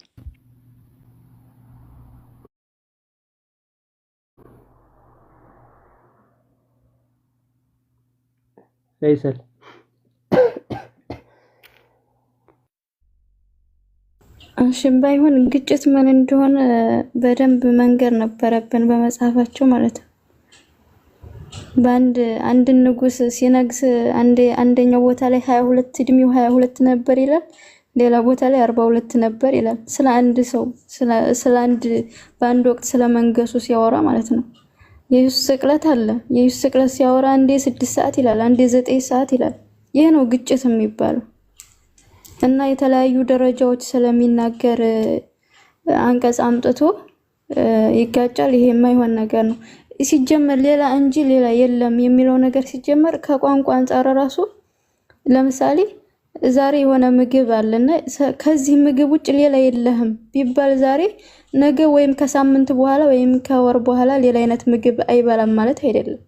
ፈይሰል እሺ ባይሆን ግጭት ምን እንደሆነ በደንብ መንገር ነበረብን በመጽሐፋቸው ማለት ነው። አንድ ንጉስ ሲነግስ አንደኛው ቦታ ላይ 22 እድሜው 22 ነበር ይላል፣ ሌላ ቦታ ላይ 42 ነበር ይላል። ስለ አንድ ሰው በአንድ ወቅት ስለመንገሱ ሲያወራ ማለት ነው። የኢየሱስ ስቅለት አለ። የኢየሱስ ስቅለት ሲያወራ አንዴ 6 ሰዓት ይላል፣ አንዴ 9 ሰዓት ይላል። ይሄ ነው ግጭት የሚባለው። እና የተለያዩ ደረጃዎች ስለሚናገር አንቀጽ አምጥቶ ይጋጫል። ይሄ የማይሆን ነገር ነው። ሲጀመር ሌላ እንጂ ሌላ የለም የሚለው ነገር ሲጀመር ከቋንቋ አንፃር ራሱ ለምሳሌ ዛሬ የሆነ ምግብ አለና ከዚህ ምግብ ውጭ ሌላ የለህም ቢባል ዛሬ ነገ ወይም ከሳምንት በኋላ ወይም ከወር በኋላ ሌላ አይነት ምግብ አይበላም ማለት አይደለም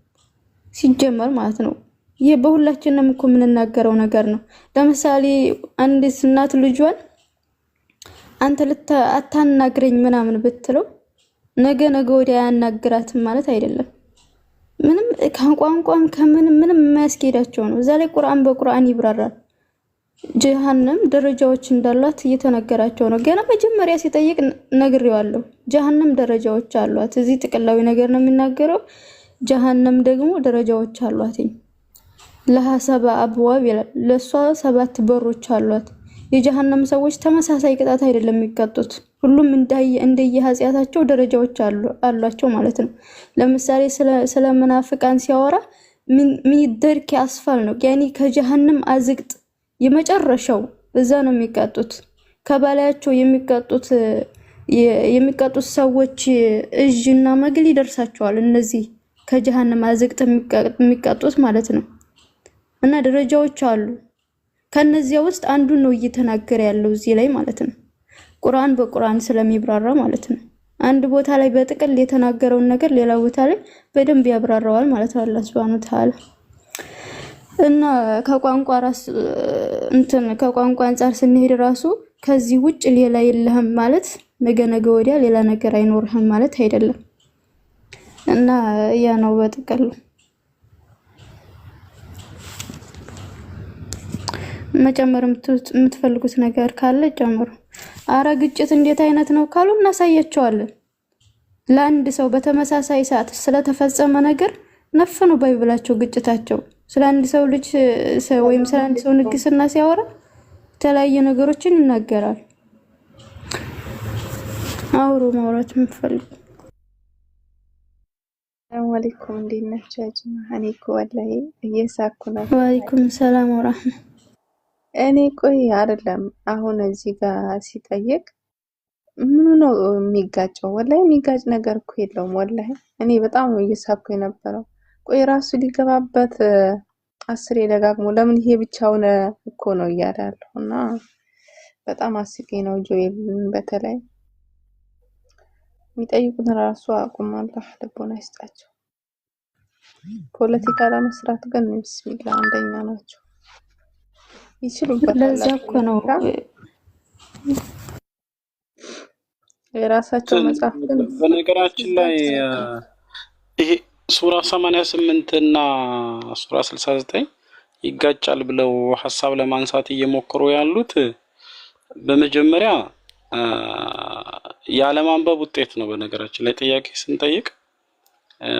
ሲጀመር ማለት ነው። ይሄ በሁላችንም እኮ የምንናገረው ነገር ነው። ለምሳሌ አንዲት እናት ልጇን አንተ አታናግረኝ ምናምን ብትለው ነገ ወዲያ ያናግራትም ማለት አይደለም። ምንም ከቋንቋም ከምንም የማያስኬዳቸው ነው። እዛ ላይ ቁርአን በቁርአን ይብራራል። ጀሃነም ደረጃዎች እንዳሏት እየተነገራቸው ነው። ገና መጀመሪያ ሲጠይቅ ነግሬዋለሁ። ጀሃነም ደረጃዎች አሏት። እዚህ ጥቅላዊ ነገር ነው የሚናገረው። ጀሃነም ደግሞ ደረጃዎች አሏት። ለሃ 7 አብዋብ ይላል። ለሷ 7 በሮች አሏት። የጀሃነም ሰዎች ተመሳሳይ ቅጣት አይደለም የሚቀጡት። ሁሉም እንደየ ኃጢያታቸው ደረጃዎች አሏቸው ማለት ነው። ለምሳሌ ስለ መናፍቃን ሲያወራ ምን ደርክ ያስፋል ነው ያኒ ከጀሃነም አዝቅጥ የመጨረሻው እዛ ነው የሚቀጡት። ከባላያቸው የሚቀጡት ሰዎች እጅና መግል ይደርሳቸዋል። እነዚህ ከጀሃነም አዝቅጥ የሚቀጡት ማለት ነው። እና ደረጃዎች አሉ። ከነዚያ ውስጥ አንዱን ነው እየተናገረ ያለው እዚህ ላይ ማለት ነው። ቁርአን በቁርአን ስለሚብራራ ማለት ነው። አንድ ቦታ ላይ በጥቅል የተናገረውን ነገር ሌላ ቦታ ላይ በደንብ ያብራራዋል ማለት ነው አላህ Subhanahu Wa Ta'ala። እና ከቋንቋ አንፃር ስንሄድ ራሱ ከዚህ ውጭ ሌላ የለህም ማለት ነገ ወዲያ ሌላ ነገር አይኖርህም ማለት አይደለም። እና ያ ነው በጥቅሉ። መጨመር የምትፈልጉት ነገር ካለ ጨምሩ። አረ ግጭት እንዴት አይነት ነው ካሉ እናሳያቸዋለን። ለአንድ ሰው በተመሳሳይ ሰዓት ስለተፈጸመ ነገር ነፍ ነው ባይብላቸው ግጭታቸው ስለ አንድ ሰው ልጅ ወይም ስለ አንድ ሰው ንግስና ሲያወራ የተለያየ ነገሮችን ይናገራል። አውሩ ማውራት የምትፈልጉ ሰላም አለይኩም እንዴት ናችሁ? እኔ እኮ ወላሂ እየሳኩ ነው። ወአለይኩም ሰላም ወራህመ እኔ ቆይ አይደለም አሁን እዚህ ጋር ሲጠይቅ ምኑ ነው የሚጋጨው? ወላሂ የሚጋጭ ነገር እኮ የለውም። ወላሂ እኔ በጣም ነው እየሳኩ የነበረው። ቆይ ራሱ ሊገባበት አስሬ ደጋግሞ ለምን ይሄ ብቻውን እኮ ነው እያለ ያለው እና በጣም አስቂ ነው። ጆኤል በተለይ የሚጠይቁት ራሱ አቁም። አላህ ልቦና ይስጣቸው። ፖለቲካ ለመስራት ግን ቢስሚላህ አንደኛ ናቸው፣ ይችሉበታል። ለዛ እኮ ነው የራሳቸው መጽሐፍ ግን በነገራችን ላይ ይሄ ሱራ 88 እና ሱራ 69 ይጋጫል ብለው ሐሳብ ለማንሳት እየሞከሩ ያሉት በመጀመሪያ ያለማንበብ ውጤት ነው። በነገራችን ላይ ጥያቄ ስንጠይቅ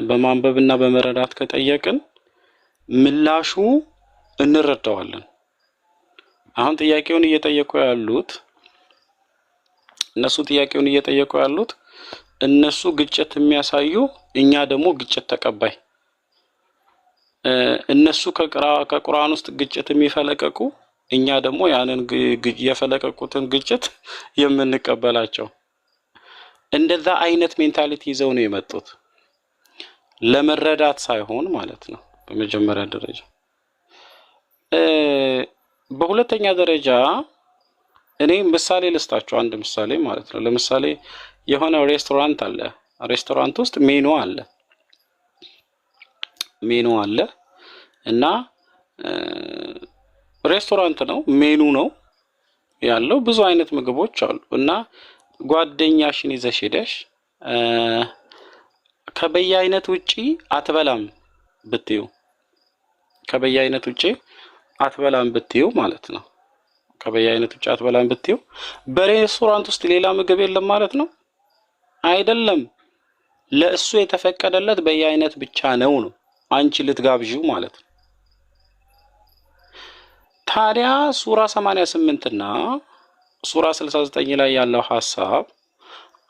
በማንበብና በመረዳት ከጠየቅን ምላሹ እንረዳዋለን። አሁን ጥያቄውን እየጠየቁ ያሉት እነሱ ግጭት የሚያሳዩ እኛ ደግሞ ግጭት ተቀባይ፣ እነሱ ከቁርአን ውስጥ ግጭት የሚፈለቀቁ እኛ ደግሞ ያንን የፈለቀቁትን ግጭት የምንቀበላቸው እንደዛ አይነት ሜንታሊቲ ይዘው ነው የመጡት፣ ለመረዳት ሳይሆን ማለት ነው በመጀመሪያ ደረጃ። በሁለተኛ ደረጃ እኔ ምሳሌ ልስጣችሁ፣ አንድ ምሳሌ ማለት ነው። ለምሳሌ የሆነ ሬስቶራንት አለ። ሬስቶራንት ውስጥ ሜኑ አለ እና ሬስቶራንት ነው፣ ሜኑ ነው ያለው፣ ብዙ አይነት ምግቦች አሉ እና ጓደኛሽን ይዘሽ ሄደሽ ከበየአይነት ውጪ አትበላም ብትዩ ማለት ነው። ከበየአይነት ውጪ አትበላም ብትዩ በሬስቶራንት ውስጥ ሌላ ምግብ የለም ማለት ነው አይደለም። ለእሱ የተፈቀደለት በየአይነት ብቻ ነው አንቺ ልትጋብዢው ማለት ነው። ታዲያ ሱራ 88 እና ሱራ 69 ላይ ያለው ሐሳብ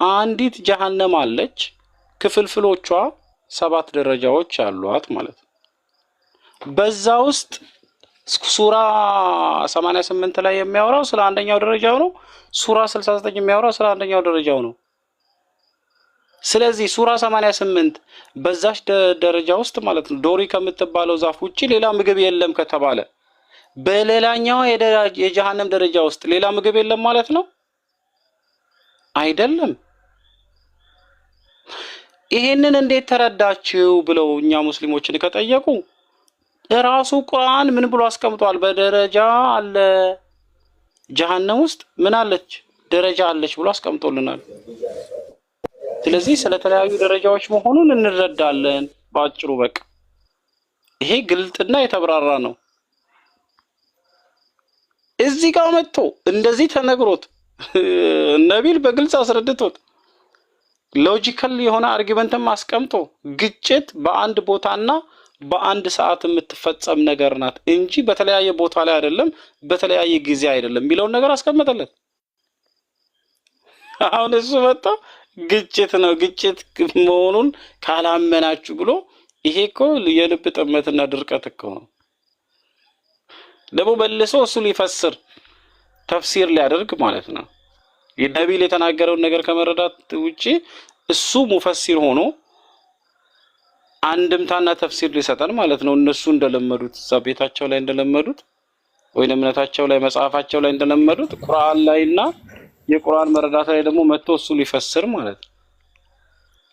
አንዲት ጀሃነም አለች፣ ክፍልፍሎቿ 7 ደረጃዎች አሏት ማለት ነው። በዛ ውስጥ ሱራ 88 ላይ የሚያወራው ስለ አንደኛው ደረጃው ነው። ሱራ 69 የሚያወራው ስለ አንደኛው ደረጃው ነው። ስለዚህ ሱራ 88 በዛች ደረጃ ውስጥ ማለት ነው ዶሪ ከምትባለው ዛፍ ውጪ ሌላ ምግብ የለም ከተባለ በሌላኛው የጀሃነም ደረጃ ውስጥ ሌላ ምግብ የለም ማለት ነው አይደለም። ይሄንን እንዴት ተረዳችሁ ብለው እኛ ሙስሊሞችን ከጠየቁ ራሱ ቁርአን ምን ብሎ አስቀምጧል? በደረጃ አለ ጀሃነም ውስጥ ምን አለች? ደረጃ አለች ብሎ አስቀምጦልናል። ስለዚህ ስለተለያዩ ደረጃዎች መሆኑን እንረዳለን ባጭሩ። በቃ ይሄ ግልጥና የተብራራ ነው። እዚህ ጋር መጥቶ እንደዚህ ተነግሮት ነቢል በግልጽ አስረድቶት ሎጂካል የሆነ አርጊመንትም አስቀምጦ ግጭት በአንድ ቦታና በአንድ ሰዓት የምትፈጸም ነገር ናት እንጂ በተለያየ ቦታ ላይ አይደለም፣ በተለያየ ጊዜ አይደለም የሚለውን ነገር አስቀመጠለት። አሁን እሱ መጣ ግጭት ነው ግጭት መሆኑን ካላመናችሁ ብሎ ይሄ እኮ የልብ ጥመትና ድርቀት እኮ ነው። ደግሞ በልሶ እሱ ሊፈስር ተፍሲር ሊያደርግ ማለት ነው። የነቢል የተናገረውን ነገር ከመረዳት ውጪ እሱ ሙፈሲር ሆኖ አንድምታና ተፍሲር ሊሰጠን ማለት ነው። እነሱ እንደለመዱት እዛ ቤታቸው ላይ እንደለመዱት ወይ እምነታቸው ላይ መጽሐፋቸው ላይ እንደለመዱት ቁርአን ላይና የቁርአን መረዳት ላይ ደግሞ መጥቶ እሱ ሊፈስር ማለት ነው።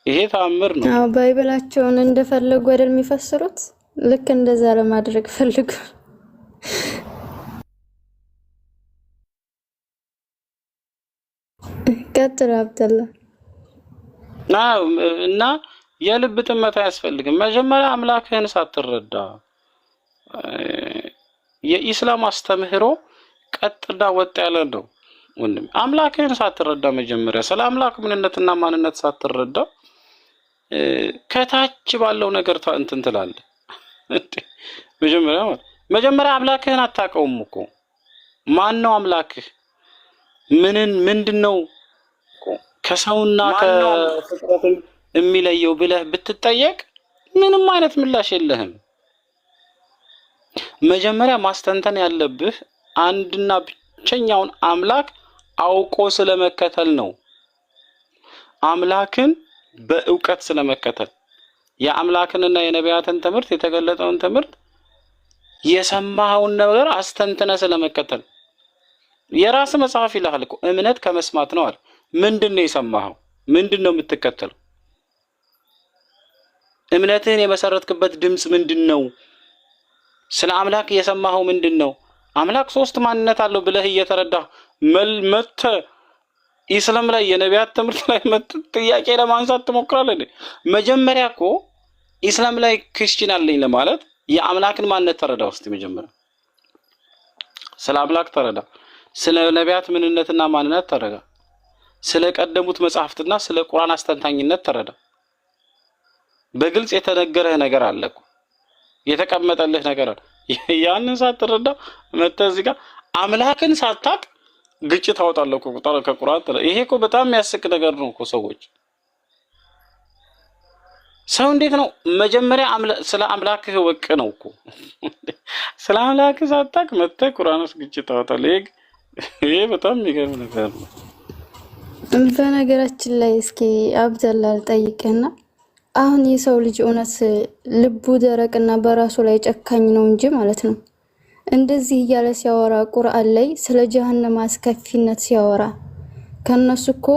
ይሄ ተአምር ነው። አዎ ባይብላቸውን እንደፈለጉ አይደል የሚፈስሩት? ልክ እንደዛ ለማድረግ ፈልጉ። ቀጥል አብደላ። እና የልብ ጥመት አያስፈልግም። መጀመሪያ አምላክህን ሳትረዳ የኢስላም አስተምህሮ ቀጥና ወጥ ያለ ነው ወንድም። አምላክህን ሳትረዳ መጀመሪያ ስለ አምላክ ምንነትና ማንነት ሳትረዳ ከታች ባለው ነገር እንትን ትላለህ። መጀመሪያ አምላክህን አታውቀውም እኮ። ማን ነው አምላክህ? ምንድነው ከሰውና ከፍጥረት የሚለየው ብለህ ብትጠየቅ ምንም አይነት ምላሽ የለህም። መጀመሪያ ማስተንተን ያለብህ አንድና ብቸኛውን አምላክ አውቆ ስለመከተል ነው። አምላክን በእውቀት ስለመከተል የአምላክንና የነቢያትን ትምህርት የተገለጠውን ትምህርት የሰማኸውን ነገር አስተንተነ ስለመከተል። የራስ መጽሐፍ ይልሃል እኮ እምነት ከመስማት ነው አለ። ምንድነው የሰማኸው? ምንድነው የምትከተለው? እምነትህን የመሰረትክበት ድምጽ ምንድነው? ስለ አምላክ የሰማኸው ምንድነው? አምላክ ሶስት ማንነት አለው ብለህ እየተረዳህ መተ ኢስላም ላይ የነቢያት ትምህርት ላይ ጥያቄ ለማንሳት ትሞክራለህ። መጀመሪያ እኮ ኢስላም ላይ ክርስቲያን አለኝ ለማለት የአምላክን ማንነት ተረዳ። ውስጥ መጀመሪያ ስለ አምላክ ተረዳ። ስለ ነቢያት ምንነትና ማንነት ተረዳ። ስለ ቀደሙት መጽሐፍትና ስለ ቁርአን አስተንታኝነት ተረዳ። በግልጽ የተነገረህ ነገር አለ እኮ የተቀመጠልህ ነገር አለ። ያንን ሳትረዳ መተህ እዚህ ጋር አምላክን ሳታቅ ግጭት ታወጣለህ እኮ ከቁርአን። ይሄ እኮ በጣም የሚያስቅ ነገር ነው እኮ ሰዎች። ሰው እንዴት ነው መጀመሪያ ስለ አምላክህ ወቅ ነው እኮ ስለ አምላክህ ሳታቅ መተህ ቁርአን ውስጥ ግጭት ታወጣለህ። ይሄ በጣም የሚገርም ነገር ነው። በነገራችን ላይ እስኪ አብደላ ልጠይቅህና አሁን የሰው ልጅ እውነት ልቡ ደረቅና በራሱ ላይ ጨካኝ ነው እንጂ ማለት ነው እንደዚህ እያለ ሲያወራ ቁርአን ላይ ስለ ጀሃነም አስከፊነት ሲያወራ ከነሱ እኮ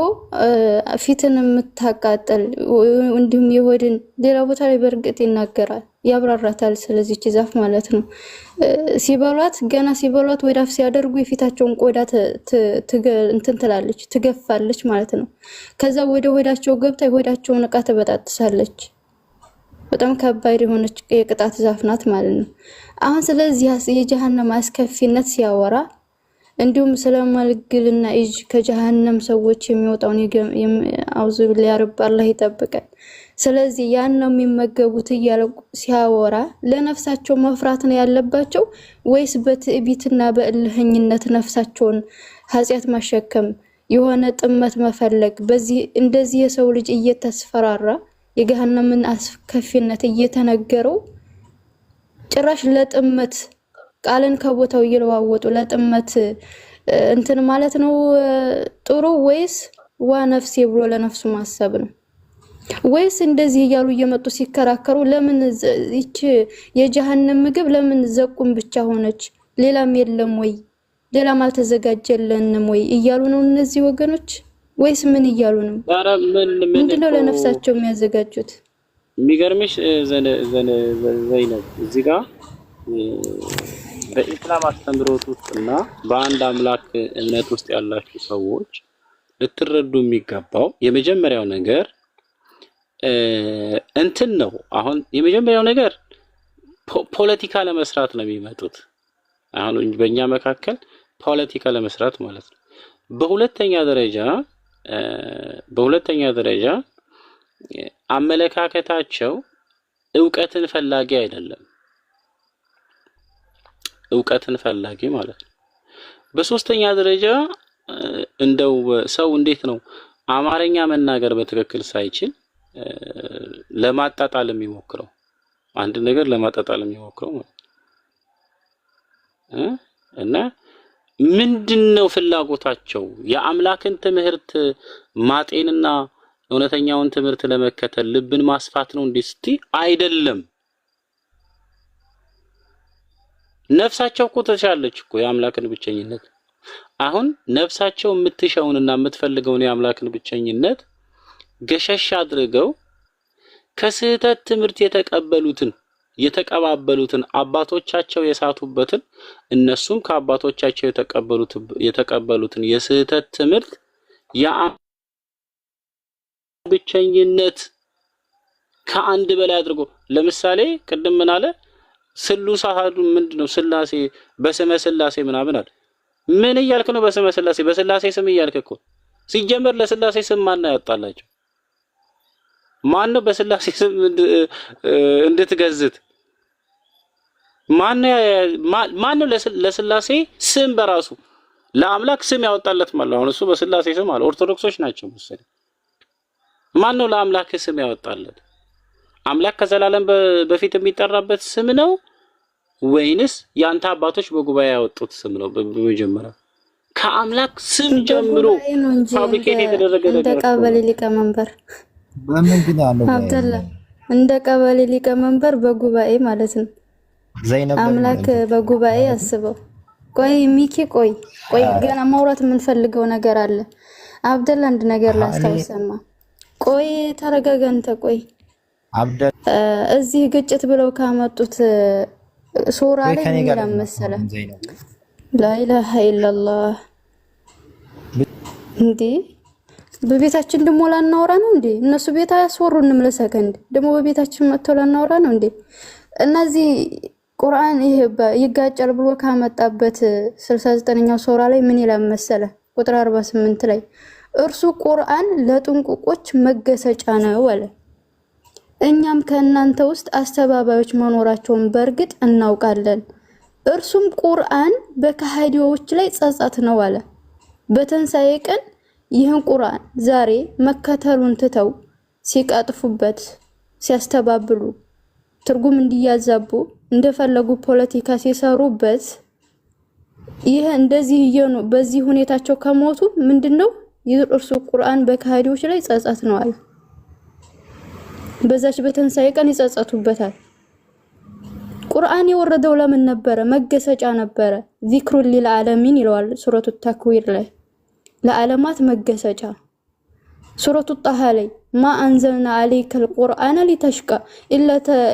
ፊትን የምታቃጥል እንዲሁም የሆድን ሌላ ቦታ ላይ በርግጥ ይናገራል ያብራራታል። ስለዚህ ዛፍ ማለት ነው ሲበሏት ገና ሲበሏት ወዳፍ ሲያደርጉ የፊታቸውን ቆዳ እንትን ትላለች ትገፋለች ማለት ነው። ከዛ ወደ ሆዳቸው ገብታ የሆዳቸውን ዕቃ ትበጣጥሳለች። በጣም ከባድ የሆነች የቅጣት ዛፍ ናት ማለት ነው። አሁን ስለዚህ የጀሃነም አስከፊነት ሲያወራ እንዲሁም ስለማልግልና እጅ ከጀሃነም ሰዎች የሚወጣውን አውዙ ቢላሂ ረብ አላህ ይጠብቀን። ስለዚህ ያን ነው የሚመገቡት እያለ ሲያወራ ለነፍሳቸው መፍራት ነው ያለባቸው ወይስ በትዕቢትና በእልህኝነት ነፍሳቸውን ኃጢአት ማሸከም የሆነ ጥመት መፈለግ? በዚህ እንደዚህ የሰው ልጅ እየተስፈራራ የጀሃነምን አስከፊነት እየተነገረው ጭራሽ ለጥመት ቃልን ከቦታው እየለዋወጡ ለጥመት እንትን ማለት ነው ጥሩ ወይስ ዋ ነፍሴ ብሎ ለነፍሱ ማሰብ ነው? ወይስ እንደዚህ እያሉ እየመጡ ሲከራከሩ ለምን እቺ የጀሃነም ምግብ ለምን ዘቁም ብቻ ሆነች ሌላም የለም ወይ ሌላም አልተዘጋጀልንም ወይ እያሉ ነው እነዚህ ወገኖች? ወይስ ምን እያሉ ነው? ምንድነው ለነፍሳቸው የሚያዘጋጁት? የሚገርምሽ ዘይነብ እዚህ ጋር በኢስላም አስተምሮት ውስጥና በአንድ አምላክ እምነት ውስጥ ያላችሁ ሰዎች ልትረዱ የሚገባው የመጀመሪያው ነገር እንትን ነው። አሁን የመጀመሪያው ነገር ፖለቲካ ለመስራት ነው የሚመጡት። አሁን በእኛ መካከል ፖለቲካ ለመስራት ማለት ነው። በሁለተኛ ደረጃ አመለካከታቸው ዕውቀትን ፈላጊ አይደለም። ዕውቀትን ፈላጊ ማለት ነው። በሶስተኛ ደረጃ እንደው ሰው እንዴት ነው አማርኛ መናገር በትክክል ሳይችል ለማጣጣል የሚሞክረው አንድ ነገር ለማጣጣል የሚሞክረው እና ምንድነው ፍላጎታቸው? የአምላክን ትምህርት ማጤንና እውነተኛውን ትምህርት ለመከተል ልብን ማስፋት ነው እንዴ? አይደለም። ነፍሳቸው እኮ ተቻለች እኮ የአምላክን ብቸኝነት። አሁን ነፍሳቸው የምትሻውንና የምትፈልገውን የአምላክን ብቸኝነት ገሸሽ አድርገው ከስህተት ትምህርት የተቀባበሉትን አባቶቻቸው የሳቱበትን እነሱም ከአባቶቻቸው የተቀበሉትን የስህተት ትምህርት ብቸኝነት ከአንድ በላይ አድርጎ ለምሳሌ ቅድም ምን አለ? ስሉስ አሐዱ ምንድነው? ስላሴ በስመ ስላሴ ምናምን አለ። ምን እያልክ ነው? በስመ ስላሴ በስላሴ ስም እያልክ እኮ ሲጀመር ለስላሴ ስም ማን ያወጣላቸው? ማን ነው በስላሴ ስም እንድትገዝት? ማን ነው ለስላሴ ስም በራሱ ለአምላክ ስም ያወጣለት ማለት ነው? እሱ በስላሴ ስም አለ። ኦርቶዶክሶች ናቸው መሰለኝ። ማን ነው ለአምላክ ስም ያወጣለት? አምላክ ከዘላለም በፊት የሚጠራበት ስም ነው ወይንስ ያንተ አባቶች በጉባኤ ያወጡት ስም ነው? በመጀመሪያ ከአምላክ ስም ጀምሮ ፋብሪኬት የተደረገ ነገር እንደ ቀበሌ ሊቀመንበር በምንድን ያለው አብደላ እንደ ቀበሌ ሊቀመንበር በጉባኤ ማለት ነው። ዘይነብ አምላክ በጉባኤ አስበው። ቆይ ሚኪ ቆይ ገና ማውራት የምንፈልገው ነገር አለ። አብደላ አንድ ነገር ላስታውሰማ። ቆይ ተረጋጋ አንተ። ቆይ አብደላ እዚህ ግጭት ብለው ካመጡት ሱራ ላይ ምን መሰለ? ላኢላሃ ኢላላህ እንዴ በቤታችን ደሞ ላናወራ ነው እንዴ? እነሱ ቤት አያስወሩንም ለሰከንድ ደግሞ በቤታችን መጥተው ላናወራ ነው እንዴ? እነዚህ ቁርአን ይሄ ይጋጫል ብሎ ካመጣበት 69ኛው ሱራ ላይ ምን ይላል መሰለ? ቁጥር 48 ላይ እርሱ ቁርአን ለጥንቁቆች መገሰጫ ነው አለ። እኛም ከእናንተ ውስጥ አስተባባዮች መኖራቸውን በእርግጥ እናውቃለን። እርሱም ቁርአን በከሃዲዎች ላይ ጸጸት ነው አለ። በትንሣኤ ቀን ይህን ቁርአን ዛሬ መከተሉን ትተው ሲቀጥፉበት፣ ሲያስተባብሉ፣ ትርጉም እንዲያዛቡ እንደፈለጉ ፖለቲካ ሲሰሩበት ይሄ እንደዚህ በዚህ ሁኔታቸው ከሞቱ ምንድነው እርሱ ቁርአን በከሃዲዎች ላይ ጸጸት ነው አለ። በዛች በትንሣኤ ቀን ይጸጸቱበታል። ቁርአን የወረደው ለምን ነበረ? መገሰጫ ነበረ። ዚክሩን ሊልዓለሚን ይለዋል ሱረቱ ተክዊር ላይ ለዓለማት መገሰጫ። ሱረቱ ጣሃ ላይ ማ አንዘልና አለይከል ቁርአነ ሊተሽቃ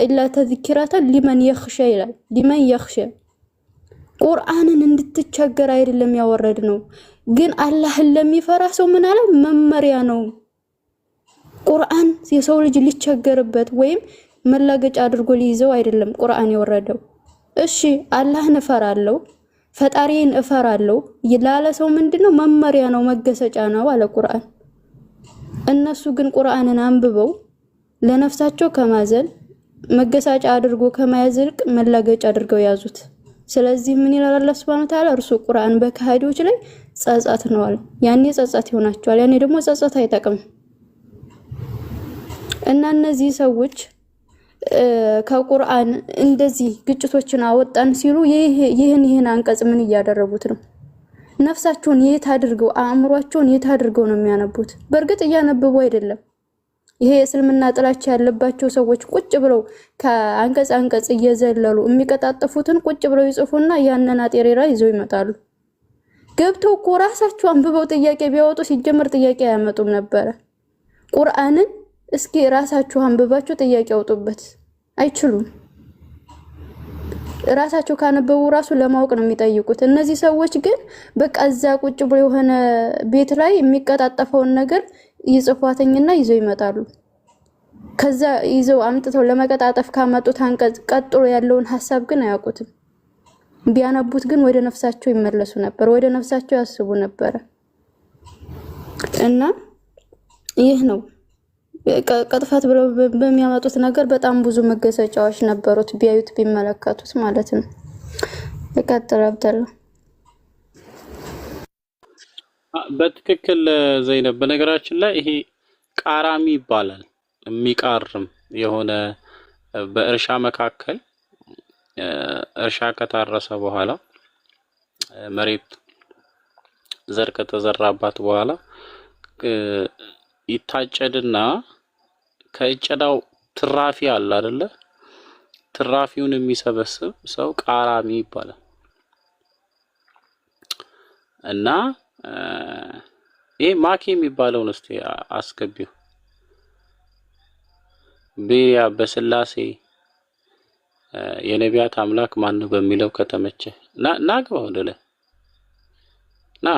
ኢላ ተዝኪራተን ሊመን የኽሸ ይላል። ሊመን የኽሸ ቁርአንን እንድትቸገር አይደለም ያወረድ ነው፣ ግን አላህን ለሚፈራ ሰው ምን አለ? መመሪያ ነው። ቁርአን የሰው ልጅ ሊቸገርበት ወይም መላገጫ አድርጎ ሊይዘው አይደለም ቁርአን የወረደው። እሺ አላህን እፈራለሁ ፈጣሪን እፈራለሁ ይላል ሰው ምንድነው? መመሪያ ነው፣ መገሰጫ ነው አለ ቁርአን። እነሱ ግን ቁርአንን አንብበው ለነፍሳቸው ከማዘን መገሰጫ አድርጎ ከማያዝልቅ መላገጫ አድርገው ያዙት። ስለዚህ ምን ይላል አላህ Subhanahu Wa Ta'ala? እርሱ ቁርአን በከሃዲዎች ላይ ጸጸት ነው አለ። ያኔ ጸጸት ይሆናቸዋል፣ ያኔ ደግሞ ጸጸት አይጠቅም። እና እነዚህ ሰዎች ከቁርአን እንደዚህ ግጭቶችን አወጣን ሲሉ ይህን አንቀጽ ምን እያደረጉት ነው? ነፍሳቸውን የት አድርገው አእምሯቸውን የት አድርገው ነው የሚያነቡት? በእርግጥ እያነበቡ አይደለም። ይሄ እስልምና ጥላቻ ያለባቸው ሰዎች ቁጭ ብለው ከአንቀጽ አንቀጽ እየዘለሉ የሚቀጣጠፉትን ቁጭ ብለው ይጽፉና ያንን አጤሬራ ይዘው ይመጣሉ። ገብተው እኮ ራሳቸው አንብበው ጥያቄ ቢያወጡ ሲጀመር ጥያቄ አያመጡም ነበረ። ቁርአንን እስኪ ራሳችሁ አንብባችሁ ጥያቄ አውጡበት፣ አይችሉም። ራሳቸው ካነበቡ ራሱ ለማወቅ ነው የሚጠይቁት። እነዚህ ሰዎች ግን በቃ እዛ ቁጭ ብሎ የሆነ ቤት ላይ የሚቀጣጠፈውን ነገር ይጽፏተኝና ይዘው ይመጣሉ። ከዛ ይዘው አምጥተው ለመቀጣጠፍ ካመጡት አንቀጽ ቀጥሎ ያለውን ሐሳብ ግን አያውቁትም። ቢያነቡት ግን ወደ ነፍሳቸው ይመለሱ ነበር፣ ወደ ነፍሳቸው ያስቡ ነበር። እና ይህ ነው ቀጥፋት ብለው በሚያመጡት ነገር በጣም ብዙ መገሰጫዎች ነበሩት፣ ቢያዩት ቢመለከቱት ማለት ነው። ይቀጥል አብደላ። በትክክል ዘይነብ። በነገራችን ላይ ይሄ ቃራሚ ይባላል። የሚቃርም የሆነ በእርሻ መካከል እርሻ ከታረሰ በኋላ መሬት ዘር ከተዘራባት በኋላ ይታጨድና ከእጨዳው ትራፊ አለ አይደለ? ትራፊውን የሚሰበስብ ሰው ቃራሚ ይባላል። እና ይሄ ማኪ የሚባለውን እስቲ አስገቢው። ቤሪያ በስላሴ የነቢያት አምላክ ማን ነው በሚለው ከተመቸ ና ግባ ወደ ላይ ና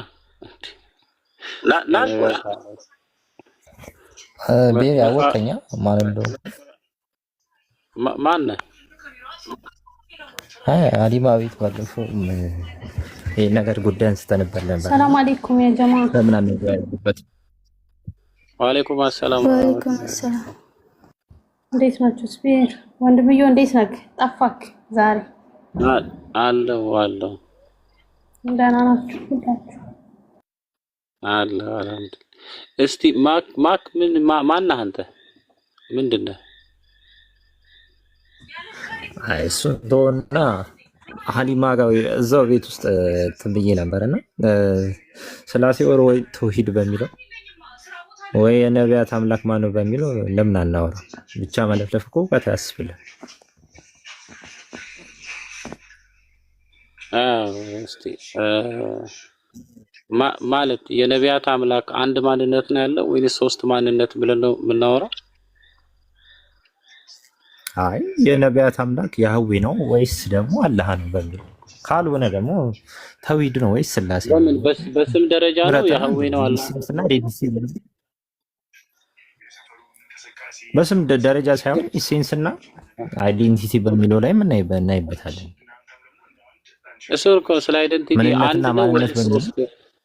ቤሪያ ወከኛ ማን እንደው ማን ነው? አሊማ ቤት ባለፈው ይሄ ነገር ጉዳይ አንስተንበት ነበር። ሰላም አለይኩም ያ ጀማዓ። ለምን አንገባበት? ወአለይኩም ሰላም። ወአለይኩም ሰላም። እንዴት ናችሁ? ስፒር ወንድምየው እንዴት ነህ? ጠፋክ ዛሬ? አለው ደህና ናችሁ ሁላችሁ? አለው። እስቲ ማክ ማነህ አንተ? ምንድን ነህ? አይ እሱ እንደሆነ ሀሊማ ጋር እዛው ቤት ውስጥ ትንብዬ ነበርና ስላሴ ወይ ተውሂድ በሚለው ወይ የነቢያት አምላክ ማነው በሚለው ለምን አናወራ? ብቻ መለፍለፍ እኮ እውቀት ያስብልህ። እስቲ ማለት የነቢያት አምላክ አንድ ማንነት ነው ያለው ወይስ ሶስት ማንነት ብለን ነው የምናወራው? አይ የነቢያት አምላክ ያህዌ ነው ወይስ ደግሞ አላህ ነው በሚለው ካልሆነ ደግሞ ተውሂድ ነው ወይስ ስላሴ ነው? በስም ደረጃ ነው ያህዌ ነው አላህ በስም ደረጃ ሳይሆን ኢሴንስ እና አይዴንቲቲ በሚለው ላይ ምን እናይበታለን። እሱ እኮ ስለ አይዴንቲቲ አንድ ነው ወይስ ሶስት?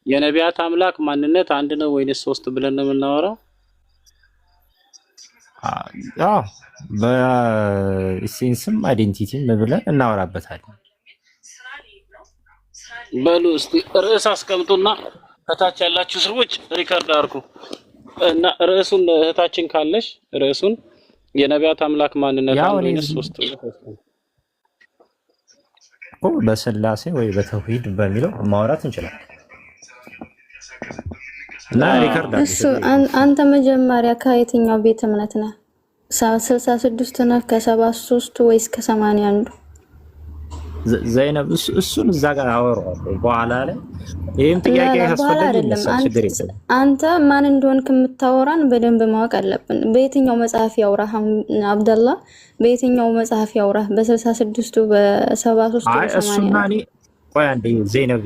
የነቢያት አምላክ ማንነት አንድ ነው ወይስ ሶስት ብለን ነው የምናወራው? አዎ በኢሴንስም አይዴንቲቲም ብለን እናወራበታለን። በሉ እስቲ ርዕስ አስቀምጡና ከታች ያላችሁ ሰዎች ሪከርድ አድርጉ እና ርዕሱን እህታችን ካለሽ ርዕሱን የነቢያት አምላክ ማንነት አንድ ወይስ ሶስት እኮ በስላሴ ወይ በተውሂድ በሚለው ማውራት እንችላለን። እና ሪከርድ እሱ አንተ መጀመሪያ ከየትኛው ቤተ እምነት ነህ? 66 ነህ? ከ73 ወይስ ከ81? ዘይነብ እሱን እዛ ጋር አወራዋለሁ በኋላ ላይ። ይሄም ጥያቄ ያስፈልጋል። ችግር የለም። አንተ ማን እንደሆንክ የምታወራን በደንብ ማወቅ አለብን። በየትኛው መጽሐፍ ያውራህ አብደላ? በየትኛው መጽሐፍ ያውራህ? በ66ቱ በ73ቱ እሱና እኔ ቆይ አንዴ ዘይነብ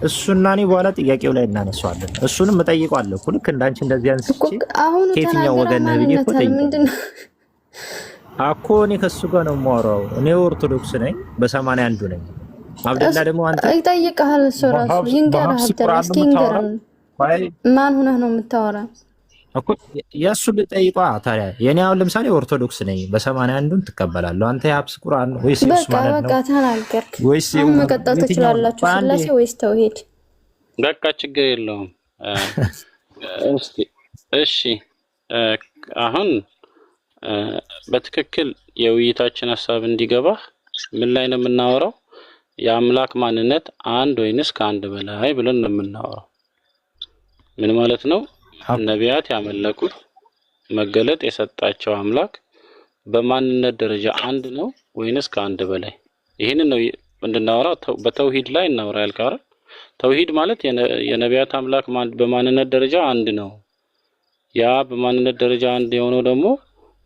እሱና እኔ በኋላ ጥያቄው ላይ እናነሳዋለን። እሱንም እጠይቀዋለሁ እኮ ልክ እንዳንቺ እንደዚህ አንስቼ ከየትኛው ወገን ነህ ብዬ እኮ ጠይቀዋለሁ እኮ። እኔ ከሱ ጋር ነው የማወራው። እኔ ኦርቶዶክስ ነኝ፣ በ81 ነኝ። አብደላ ደግሞ አንተ ይጠይቅሃል። እሱ ራሱ ይንገርህ። አብደላ እስኪ ይንገርህ። ማን ሆነህ ነው የምታወራ እኮ? የእሱ ልጠይቋ ታዲያ። የኔ አሁን ለምሳሌ ኦርቶዶክስ ነኝ፣ በ81ን ትቀበላለሁ። አንተ የሀብስ ቁርአን ወይስ ኢየሱስ ማለት ነው? በቃ ተናገርክ። ወይስ መቀጠል ትችላላችሁ። ስላሴ ወይስ ተውሂድ? በቃ ችግር የለውም። እሺ አሁን በትክክል የውይይታችን ሀሳብ እንዲገባ ምን ላይ ነው የምናወራው? የአምላክ ማንነት አንድ ወይንስ ከአንድ በላይ ብለን ነው የምናወራው። ምን ማለት ነው? ነቢያት ያመለኩት መገለጥ የሰጣቸው አምላክ በማንነት ደረጃ አንድ ነው ወይንስ ከአንድ በላይ? ይህንን ነው እንድናወራው። በተውሂድ ላይ እናወራ ያልካረ ተውሂድ ማለት የነቢያት አምላክ በማንነት ደረጃ አንድ ነው። ያ በማንነት ደረጃ አንድ የሆነው ደግሞ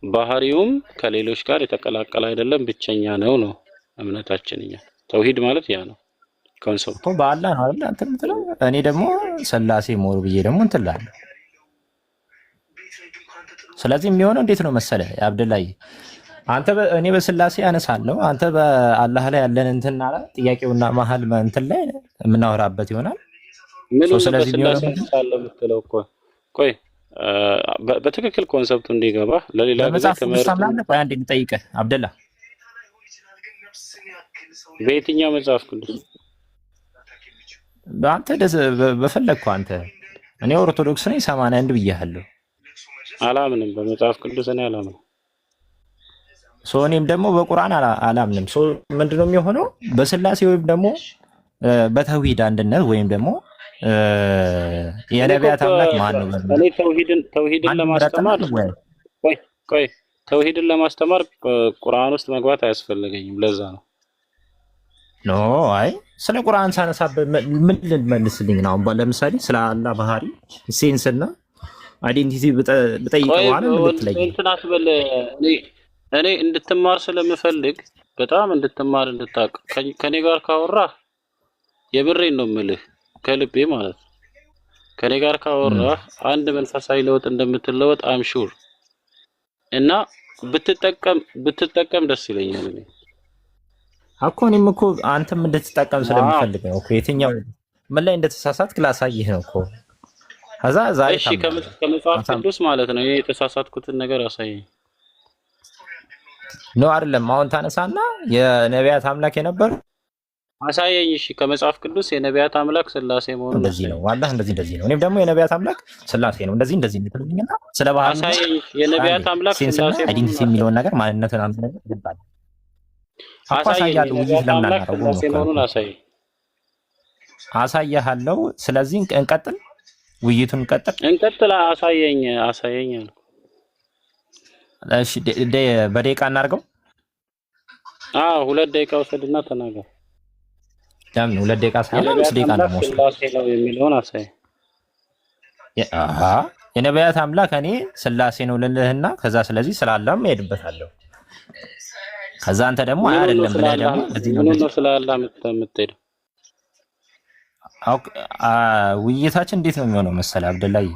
ባህሪውም ከሌሎች ጋር የተቀላቀለ አይደለም፣ ብቸኛ ነው እምነታችን። እኛ ተውሂድ ማለት ያ ነው ኮንሰፕቱ። በአላህ ነው አይደል አንተ የምትለው? እኔ ደግሞ ስላሴ ሞር ብዬ ደግሞ እንትን እላለሁ። ስለዚህ የሚሆነው እንዴት ነው መሰለህ አብደላይ፣ አንተ እኔ በስላሴ አነሳለሁ፣ አንተ በአላህ ላይ ያለን እንትን አለ ጥያቄውና መሀል እንትን ላይ የምናወራበት ይሆናል። ስለዚህ የሚሆነው አነሳለሁ የምትለው እኮ ቆይ በትክክል ኮንሰፕቱ እንዲገባ ለሌላ ጊዜ ተመርጦ ቆይ አንዴ እንጠይቅህ አብደላ፣ በየትኛው መጽሐፍ ቅዱስ በአንተ በፈለግከው አንተ? እኔ ኦርቶዶክስ ነኝ 81 ብያለሁ። አላምንም በመጽሐፍ ቅዱስ እኔ አላምንም። እኔም ደግሞ በቁርአን አላምንም። ምንድነው የሚሆነው? በስላሴ ወይም ደግሞ በተውሂድ አንድነት ወይም ደግሞ የነቢያት አምላክ ማን ነው? እኔ ተውሂድን ለማስተማር ቆይ ተውሂድን ለማስተማር ቁርአን ውስጥ መግባት አያስፈልገኝም። ለዛ ነው ኖ አይ ስለ ቁርአን ሳነሳበት ምን ልመልስልኝ ነው? አሁን ለምሳሌ ስለ አላህ ባህሪ ሴንስ እና አይዴንቲቲ ብጠይቀው አለ ልትለኝ እንትን አትበል። እኔ እንድትማር ስለምፈልግ በጣም እንድትማር እንድታውቅ ከኔ ጋር ካወራህ የብሬን ነው የምልህ ከልቤ ማለት ነው። ከኔ ጋር ካወራህ አንድ መንፈሳዊ ለውጥ እንደምትለወጥ አም ሹር እና ብትጠቀም ደስ ይለኛል። እኔ እኔም እኮ አንተም እንድትጠቀም ስለምፈልግ ነው እኮ። የትኛው ምን ላይ እንደተሳሳትክ ላሳይህ ነው እኮ። ከዛ ዛሬ እሺ ከመጽሐፍ ቅዱስ ማለት ነው የተሳሳትኩትን ነገር አሳየኝ። ነው አይደለም? አሁን ታነሳና የነቢያት አምላክ የነበር አሳየኝ። እሺ ከመጽሐፍ ቅዱስ የነቢያት አምላክ ስላሴ መሆኑን እንደዚህ ነው አላህ እንደዚህ ነው። እኔም ደግሞ የነቢያት አምላክ ስላሴ ነው እንደዚህ እንትልኝና ስለ ባህል አሳየኝ። የነቢያት አምላክ ስላሴ አይዲንቲቲ የሚለውን ነገር ማንነትን አምነን ይባል አሳያለሁ። ውይይት ለምን አናረጋው? አሳያለሁ። ስለዚህ እንቀጥል፣ ውይይቱን እንቀጥል። አሳየኝ አልኩ። እሺ በደቂቃ እናድርገው። 2 ደቂቃ ወሰድና ተናገር። ለምን 2 ደቂቃ ሳይሆን 5 ደቂቃ ነው ስላሴ ነው የሚለውን አሳይ። የነቢያት አምላክ እኔ ስላሴ ነው ልልህና ከዛ ስለዚህ ስላላም እሄድበታለሁ። ከዛ አንተ ደግሞ አይደለም ብለህ ደግሞ እዚህ ነው ስላላ የምትሄደው። ውይይታችን እንዴት ነው የሚሆነው መሰለህ አብደላይ?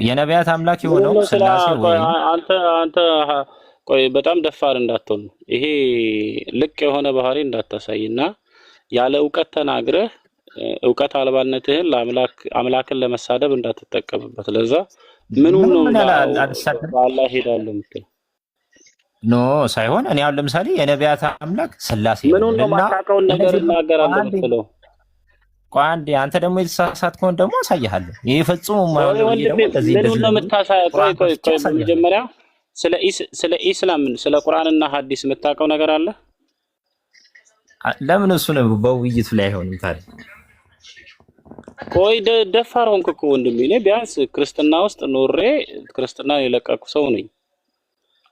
የነቢያት አምላክ የሆነው ስላሴ ወይ አንተ ቆይ በጣም ደፋር እንዳትሆን ይሄ ልቅ የሆነ ባህሪ እንዳታሳይና ያለ እውቀት ተናግረህ እውቀት አልባነትህን አምላክን ለመሳደብ እንዳትጠቀምበት። ለዛ ምን ነው በአላህ ሄዳለሁ የምትለው ኖ ሳይሆን እኔ አሁን ለምሳሌ የነቢያት አምላክ ስላሴ ምን ነው ማታውቀውን ነገር እናገራለሁ የምትለው። ቆይ አንዴ አንተ ደግሞ የተሳሳት ከሆነ ደግሞ አሳይሃለሁ። ይሄ ፈጽሞ ምን ነው የምታሳየው? ቆይ በመጀመሪያ ስለ ኢስላም ስለ ቁርአንና ሐዲስ የምታውቀው ነገር አለ? ለምን እሱ ነው በውይይቱ ላይ አይሆንም ታዲያ? ቆይ ደፋር ሆንክ እኮ ወንድሜ። እኔ ቢያንስ ክርስትና ውስጥ ኖሬ ክርስትናን የለቀኩ ሰው ነኝ።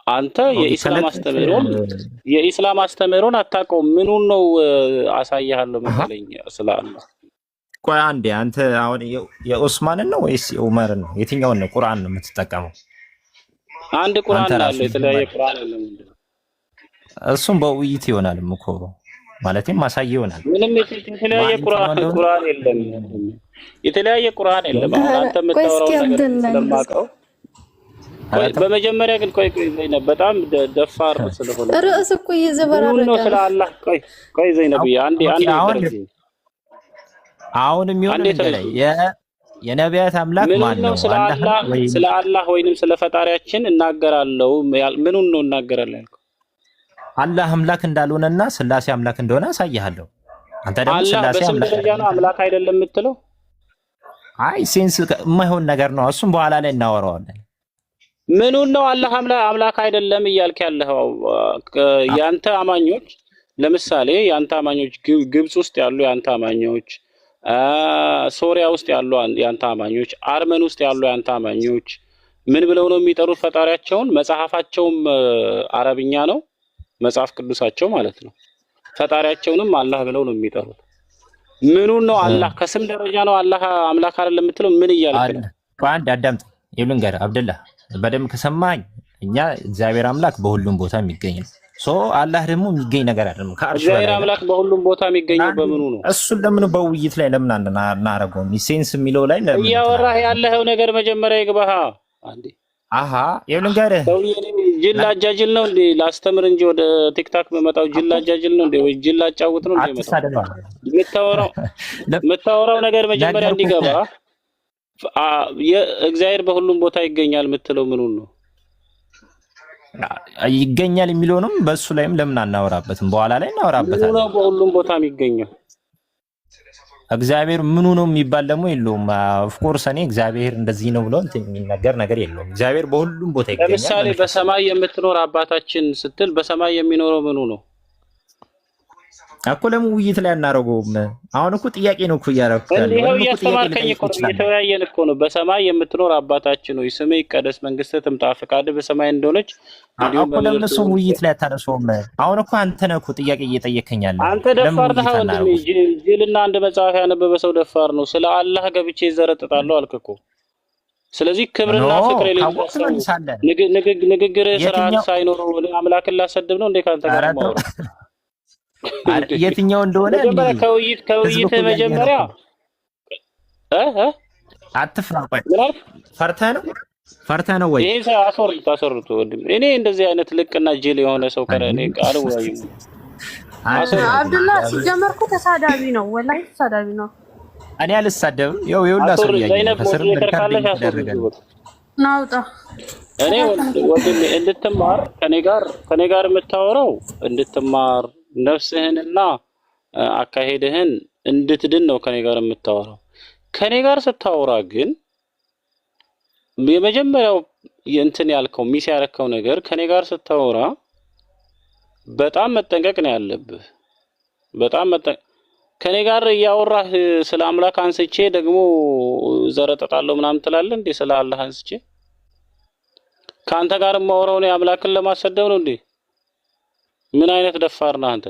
አንተ የኢስላም አስተምህሮን አታውቀውም። ምኑን ነው አሳይሃለሁ መሰለኝ ስላለ። ቆይ አንዴ አንተ አሁን የኡስማንን ነው ወይስ የዑመርን ነው? የትኛውን ነው ቁርአን ነው የምትጠቀመው? አንድ ቁርአን አለ፣ የተለያየ ቁርአን አለ። እሱም በውይይት ይሆናል እኮ ማለትም ማሳየ ይሆናል። ምንም የተለያየ ቁርአን የለም። የተለያየ ቁርአን የለም። አሁን አንተ የምታወራው ነገር ስለማውቀው በመጀመሪያ ግን ቆይ ዘይነብ በጣም ደፋር ስለሆነ ርዕስ እኮ እየዘበራረቀ ነው ስለ አላህ። ቆይ ዘይነብ አንዴ አሁን የሚሆን ነገር የነቢያት አምላክ ማን ነው? ስለ አላህ ወይንም ስለ ፈጣሪያችን እናገራለሁ። ምኑን ነው እናገራለሁ ያልከው? አላህ አምላክ እንዳልሆነና ስላሴ አምላክ እንደሆነ አሳይሃለሁ። አንተ ደግሞ ስላሴ አምላክ ነው አምላክ አይደለም የምትለው? አይ ሴንስ የማይሆን ነገር ነው። እሱም በኋላ ላይ እናወራዋለን። ምኑን ነው አላህ አምላክ አይደለም እያልክ ያለው? ያንተ አማኞች ለምሳሌ ያንተ አማኞች ግብጽ ውስጥ ያሉ ያንተ አማኞች፣ ሶሪያ ውስጥ ያሉ ያንተ አማኞች፣ አርመን ውስጥ ያሉ ያንተ አማኞች ምን ብለው ነው የሚጠሩት ፈጣሪያቸውን? መጽሐፋቸውም አረብኛ ነው፣ መጽሐፍ ቅዱሳቸው ማለት ነው። ፈጣሪያቸውንም አላህ ብለው ነው የሚጠሩት። ምኑን ነው አላህ? ከስም ደረጃ ነው አላህ አምላክ አይደለም የምትለው? ምን እያልክ ነው? አንድ አዳምጥ ይሉንገር አብደላ በደም ከሰማኝ እኛ እግዚአብሔር አምላክ በሁሉም ቦታ የሚገኝ ነው። አላህ ደግሞ የሚገኝ ነገር አይደለም። እግዚአብሔር አምላክ በሁሉም ቦታ የሚገኘው በምኑ ነው? እሱን ለምን በውይይት ላይ ለምን አናረገውም? ሴንስ የሚለው ላይ ለምን እያወራህ ያለኸው ነገር መጀመሪያ ይግባህ። አንዴ ይሉንገር ጅል አጃጅል ነው እንዴ? ላስተምር እንጂ ወደ ቲክታክ በመጣው ጅል አጃጅል ነው እንዴ? ወይ ጅል አጫውት ነው እንዴ? የምታወራው ነገር መጀመሪያ እንዲገባ እግዚአብሔር በሁሉም ቦታ ይገኛል የምትለው ምኑን ነው? ይገኛል የሚለውንም በእሱ ላይም ለምን አናወራበትም? በኋላ ላይ እናወራበታለን። ምኑ ነው በሁሉም ቦታ የሚገኘው? እግዚአብሔር ምኑ ነው የሚባል ደግሞ የለውም። ኦፍኮርስ እኔ እግዚአብሔር እንደዚህ ነው ብሎ የሚነገር ነገር የለውም። እግዚአብሔር በሁሉም ቦታ ይገኛል። ለምሳሌ በሰማይ የምትኖር አባታችን ስትል በሰማይ የሚኖረው ምኑ ነው እኮ? ለምን ውይይት ላይ አናረገውም? አሁን እኮ ጥያቄ ነው እኮ እያደረኩ ያለው። ይሄው እያስተማርከኝ እኮ ነው፣ እየተወያየን እኮ ነው። በሰማይ የምትኖር አባታችን ሆይ ስምህ ይቀደስ፣ መንግስትህ ትምጣ፣ ፈቃድህ በሰማይ እንደሆነች እንዲሁም ለምን እሱ ውይይት ላይ አታነሳውም? አሁን እኮ አንተ ነህ እኮ ጥያቄ እየጠየከኝ ያለው። አንተ ደፋር ነህ ወንድሜ። ጅልና አንድ መጽሐፍ ያነበበ ሰው ደፋር ነው። ስለ አላህ ገብቼ ይዘረጥጣለሁ አልክ እኮ። ስለዚህ ክብርና ፍቅር የሌለው ሰው ንግግርህ ስርዓት ሳይኖረው አምላክን ላሰድብ ነው እንዴ ካንተ ጋር ማውራት? የትኛው እንደሆነ ከውይይት መጀመሪያ አትፍራ። ቆይ ፈርተህ ነው ወይ? ይሄ አስወርድ ወንድም። እኔ እንደዚህ አይነት ልቅና ጅል የሆነ ሰው ከእኔ ቃል ወያዩ አብዱላ ሲጀመር እኮ ተሳዳቢ ነው፣ ወላሂ ተሳዳቢ ነው። እኔ አልሳደብም። ይኸውልህ ሰው ያየው ከስር ዘይነብ ሞዴሬተር ካለሽ አስወርድ ናውጣ እኔ ወንድሜ እንድትማር ከኔ ጋር የምታወራው እንድትማር ነፍስህንና አካሄድህን እንድትድን ነው ከኔ ጋር የምታወራው። ከኔ ጋር ስታወራ ግን የመጀመሪያው እንትን ያልከው ሚስ ያረከው ነገር ከኔ ጋር ስታወራ በጣም መጠንቀቅ ነው ያለብህ። በጣም ከኔ ጋር እያወራህ ስለ አምላክ አንስቼ ደግሞ ዘረጠጣለሁ ምናምን ትላለህ እንዴ? ስለ አላህ አንስቼ ካንተ ጋር የማወራው ነው አምላክን ለማሰደብ ነው እንዴ? ምን አይነት ደፋር ነህ አንተ?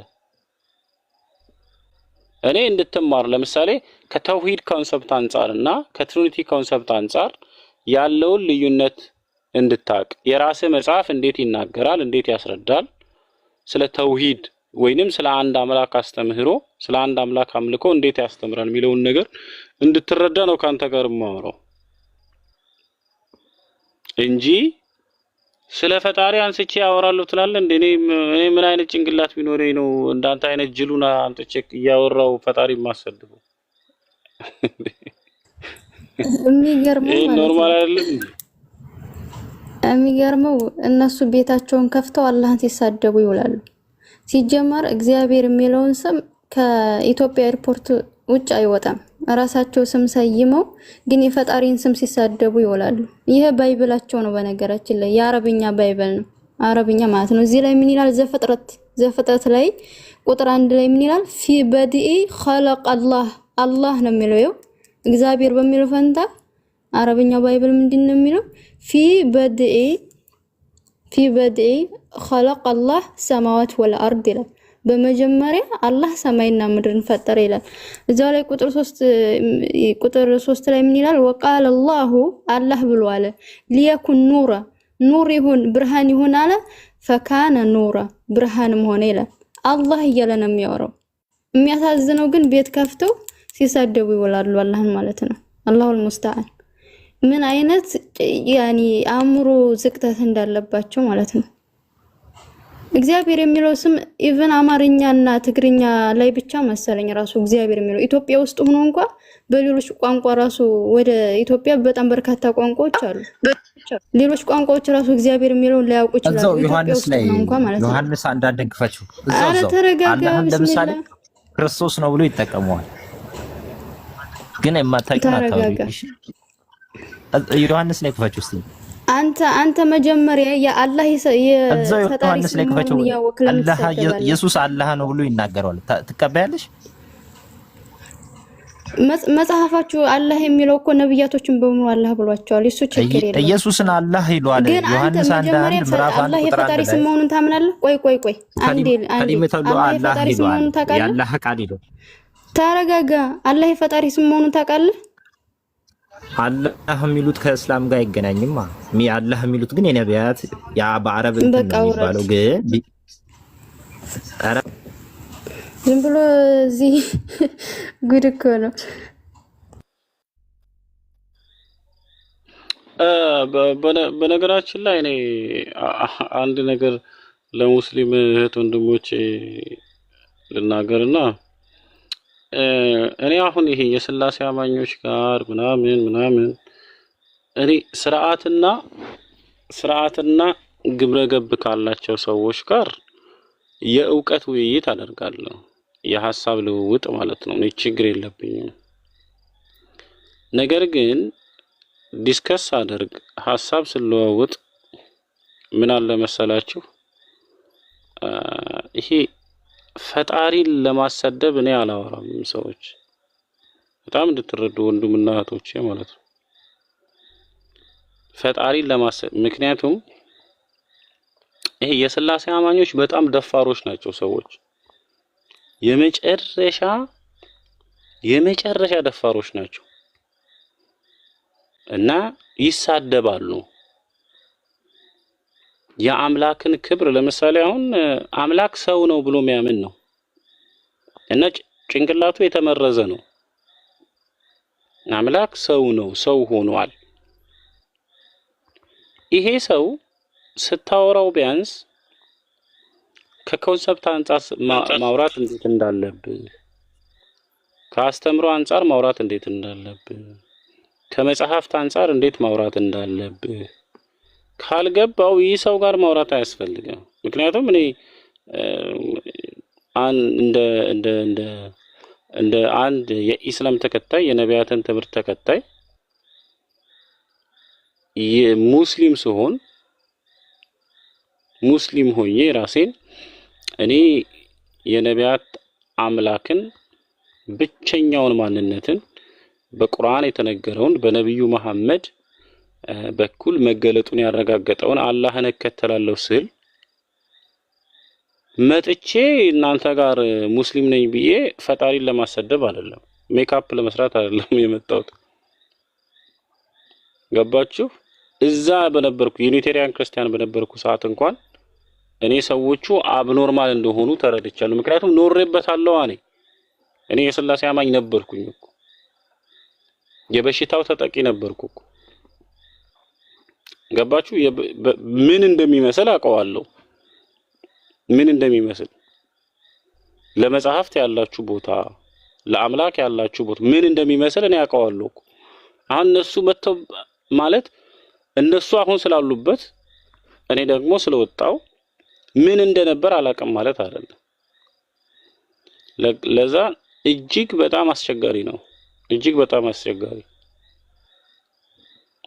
እኔ እንድትማር ለምሳሌ ከተውሂድ ኮንሰፕት አንፃርና ከትሪኒቲ ኮንሰፕት አንፃር ያለውን ልዩነት እንድታቅ የራስህ መጽሐፍ እንዴት ይናገራል፣ እንዴት ያስረዳል፣ ስለ ተውሂድ ወይንም ስለ አንድ አምላክ አስተምህሮ፣ ስለ አንድ አምላክ አምልኮ እንዴት ያስተምራል የሚለውን ነገር እንድትረዳ ነው ካንተ ጋር የማወራው እንጂ ስለ ፈጣሪ አንስቼ ያወራለሁ ትላለህ እንዴ? እኔ ምን አይነት ጭንቅላት ቢኖረኝ ነው እንዳንተ አይነት ጅሉና አንጥቼ እያወራው ፈጣሪ ማሰድበው? የሚገርመው ይሄ ኖርማል አይደለም። የሚገርመው እነሱ ቤታቸውን ከፍተው አላህን ሲሳደቡ ይውላሉ። ሲጀመር እግዚአብሔር የሚለውን ስም ከኢትዮጵያ ኤርፖርት ውጭ አይወጣም። ራሳቸው ስም ሰይመው ግን የፈጣሪን ስም ሲሳደቡ ይውላሉ። ይሄ ባይብላቸው ነው፣ በነገራችን ላይ የአረብኛ ባይብል ነው። አረብኛ ማለት ነው። እዚህ ላይ ምን ይላል? ዘፍጥረት ላይ ቁጥር 1 ላይ ምን ይላል? ፊ በዲኢ ኸለቀ አላህ ነው የሚለው። እግዚአብሔር በሚለው ፈንታ አረብኛ ባይብል ምንድን ነው የሚለው? ፊ በዲኢ ኸለቀ አላህ ሰማዋት ወልአርድ ይላል። በመጀመሪያ አላህ ሰማይና ምድርን ፈጠረ ይላል። እዛው ላይ ቁጥር 3 ላይ ምን ይላል? ወቃለ አላህ ብሎ አለ ሊየኩን ኑር ይሁን ብርሃን ይሁን አለ። ፈካነ ኑራ ብርሃንም ሆነ ይላል። አላህ እያለ ነው የሚያወራው። የሚያሳዝነው ግን ቤት ከፍተው ሲሳደቡ ይውላሉ አላህን ማለት ነው። አላሁል ሙስተዓን። ምን አይነት ያኒ አእምሮ ዝቅጠት እንዳለባቸው ማለት ነው። እግዚአብሔር የሚለው ስም ኢቭን አማርኛና ትግርኛ ላይ ብቻ መሰለኝ ራሱ እግዚአብሔር የሚለው ኢትዮጵያ ውስጥ ሆኖ እንኳን በሌሎች ቋንቋ ራሱ ወደ ኢትዮጵያ በጣም በርካታ ቋንቋዎች አሉ። ሌሎች ቋንቋዎች ራሱ እግዚአብሔር የሚለውን ላያውቁ ይችላሉ። እዛው ዮሐንስ ላይ ዮሐንስ አንዳንድ ግፋችሁ እዛው አላህ ለምሳሌ ክርስቶስ ነው ብሎ ይጠቀመዋል። ግን የማታውቂው አታውቂሽ። ዮሐንስ ላይ ግፋችሁ እስቲ አንተ መጀመሪያ የአላህ የፈጣሪ ስም አላህ ኢየሱስ አላህ ነው ብሎ ይናገራል። ትቀበያለሽ? መጽሐፋችሁ አላህ የሚለው እኮ ነብያቶችን በሙሉ አላህ ብሏቸዋል። እሱ ችግር የለም። ኢየሱስን አላህ ይሏል። ዮሐንስ 1 ምዕራፍ 1 አላህ የፈጣሪ ስም መሆኑን ታምናለህ? ቆይ አንዴ አላህ የፈጣሪ ስም መሆኑን ታውቃለህ? የአላህ ቃል ይሏል። ተረጋጋ። አላህ የፈጣሪ ስም መሆኑን ታውቃለህ? አላህ የሚሉት ከእስላም ጋር አይገናኝም። አላህ የሚሉት ግን የነቢያት ያ በአረብ እንትን ነው የሚባለው። ግን ዝም ብሎ እዚህ ጉድ እኮ ነው። በነገራችን ላይ እኔ አንድ ነገር ለሙስሊም እህት ወንድሞቼ ልናገርና እኔ አሁን ይሄ የስላሴ አማኞች ጋር ምናምን እኔ ስርዓትና ግብረገብ ካላቸው ሰዎች ጋር የእውቀት ውይይት አደርጋለሁ፣ የሐሳብ ልውውጥ ማለት ነው። እኔ ችግር የለብኝም። ነገር ግን ዲስከስ አደርግ ሐሳብ ስለዋውጥ ምን አለ መሰላችሁ ይሄ ፈጣሪን ለማሰደብ እኔ አላወራም። ሰዎች በጣም እንድትረዱ ወንድምና እህቶቼ ማለት ነው። ፈጣሪን ለማሰደብ ምክንያቱም ይሄ የስላሴ አማኞች በጣም ደፋሮች ናቸው። ሰዎች የመጨረሻ ደፋሮች ናቸው እና ይሳደባሉ። የአምላክን ክብር ለምሳሌ አሁን አምላክ ሰው ነው ብሎ የሚያምን ነው እና ጭንቅላቱ የተመረዘ ነው። አምላክ ሰው ነው፣ ሰው ሆኗል። ይሄ ሰው ስታወራው ቢያንስ ከኮንሰፕት አንፃር ማውራት እንዴት እንዳለብህ፣ ከአስተምሮ አንፃር ማውራት እንዴት እንዳለብህ፣ ከመጽሐፍት አንፃር እንዴት ማውራት እንዳለብህ፣ ካልገባው ይህ ሰው ጋር ማውራት አያስፈልግም። ምክንያቱም እኔ እንደ እንደ እንደ እንደ አንድ የኢስላም ተከታይ የነቢያትን ትምህርት ተከታይ ሙስሊም ሲሆን ሙስሊም ሆኜ ራሴን እኔ የነቢያት አምላክን ብቸኛውን ማንነትን በቁርአን የተነገረውን በነብዩ መሐመድ በኩል መገለጡን ያረጋገጠውን አላህን እከተላለሁ ስል መጥቼ እናንተ ጋር ሙስሊም ነኝ ብዬ ፈጣሪን ለማሰደብ አይደለም፣ ሜካፕ ለመስራት አይደለም የመጣሁት። ገባችሁ? እዛ በነበርኩ ዩኒቴሪያን ክርስቲያን በነበርኩ ሰዓት እንኳን እኔ ሰዎቹ አብኖርማል እንደሆኑ ተረድቻለሁ። ምክንያቱም ኖሬበታለሁ። እኔ የሥላሴ አማኝ ነበርኩኝ እኮ የበሽታው ተጠቂ ነበርኩ እኮ። ገባችሁ? ምን እንደሚመስል አውቀዋለሁ። ምን እንደሚመስል ለመጽሐፍት ያላችሁ ቦታ፣ ለአምላክ ያላችሁ ቦታ ምን እንደሚመስል እኔ አውቀዋለሁ እኮ። አሁን እነሱ መተው ማለት እነሱ አሁን ስላሉበት እኔ ደግሞ ስለወጣው ምን እንደነበር አላውቅም ማለት አይደለም። ለዛ እጅግ በጣም አስቸጋሪ ነው፣ እጅግ በጣም አስቸጋሪ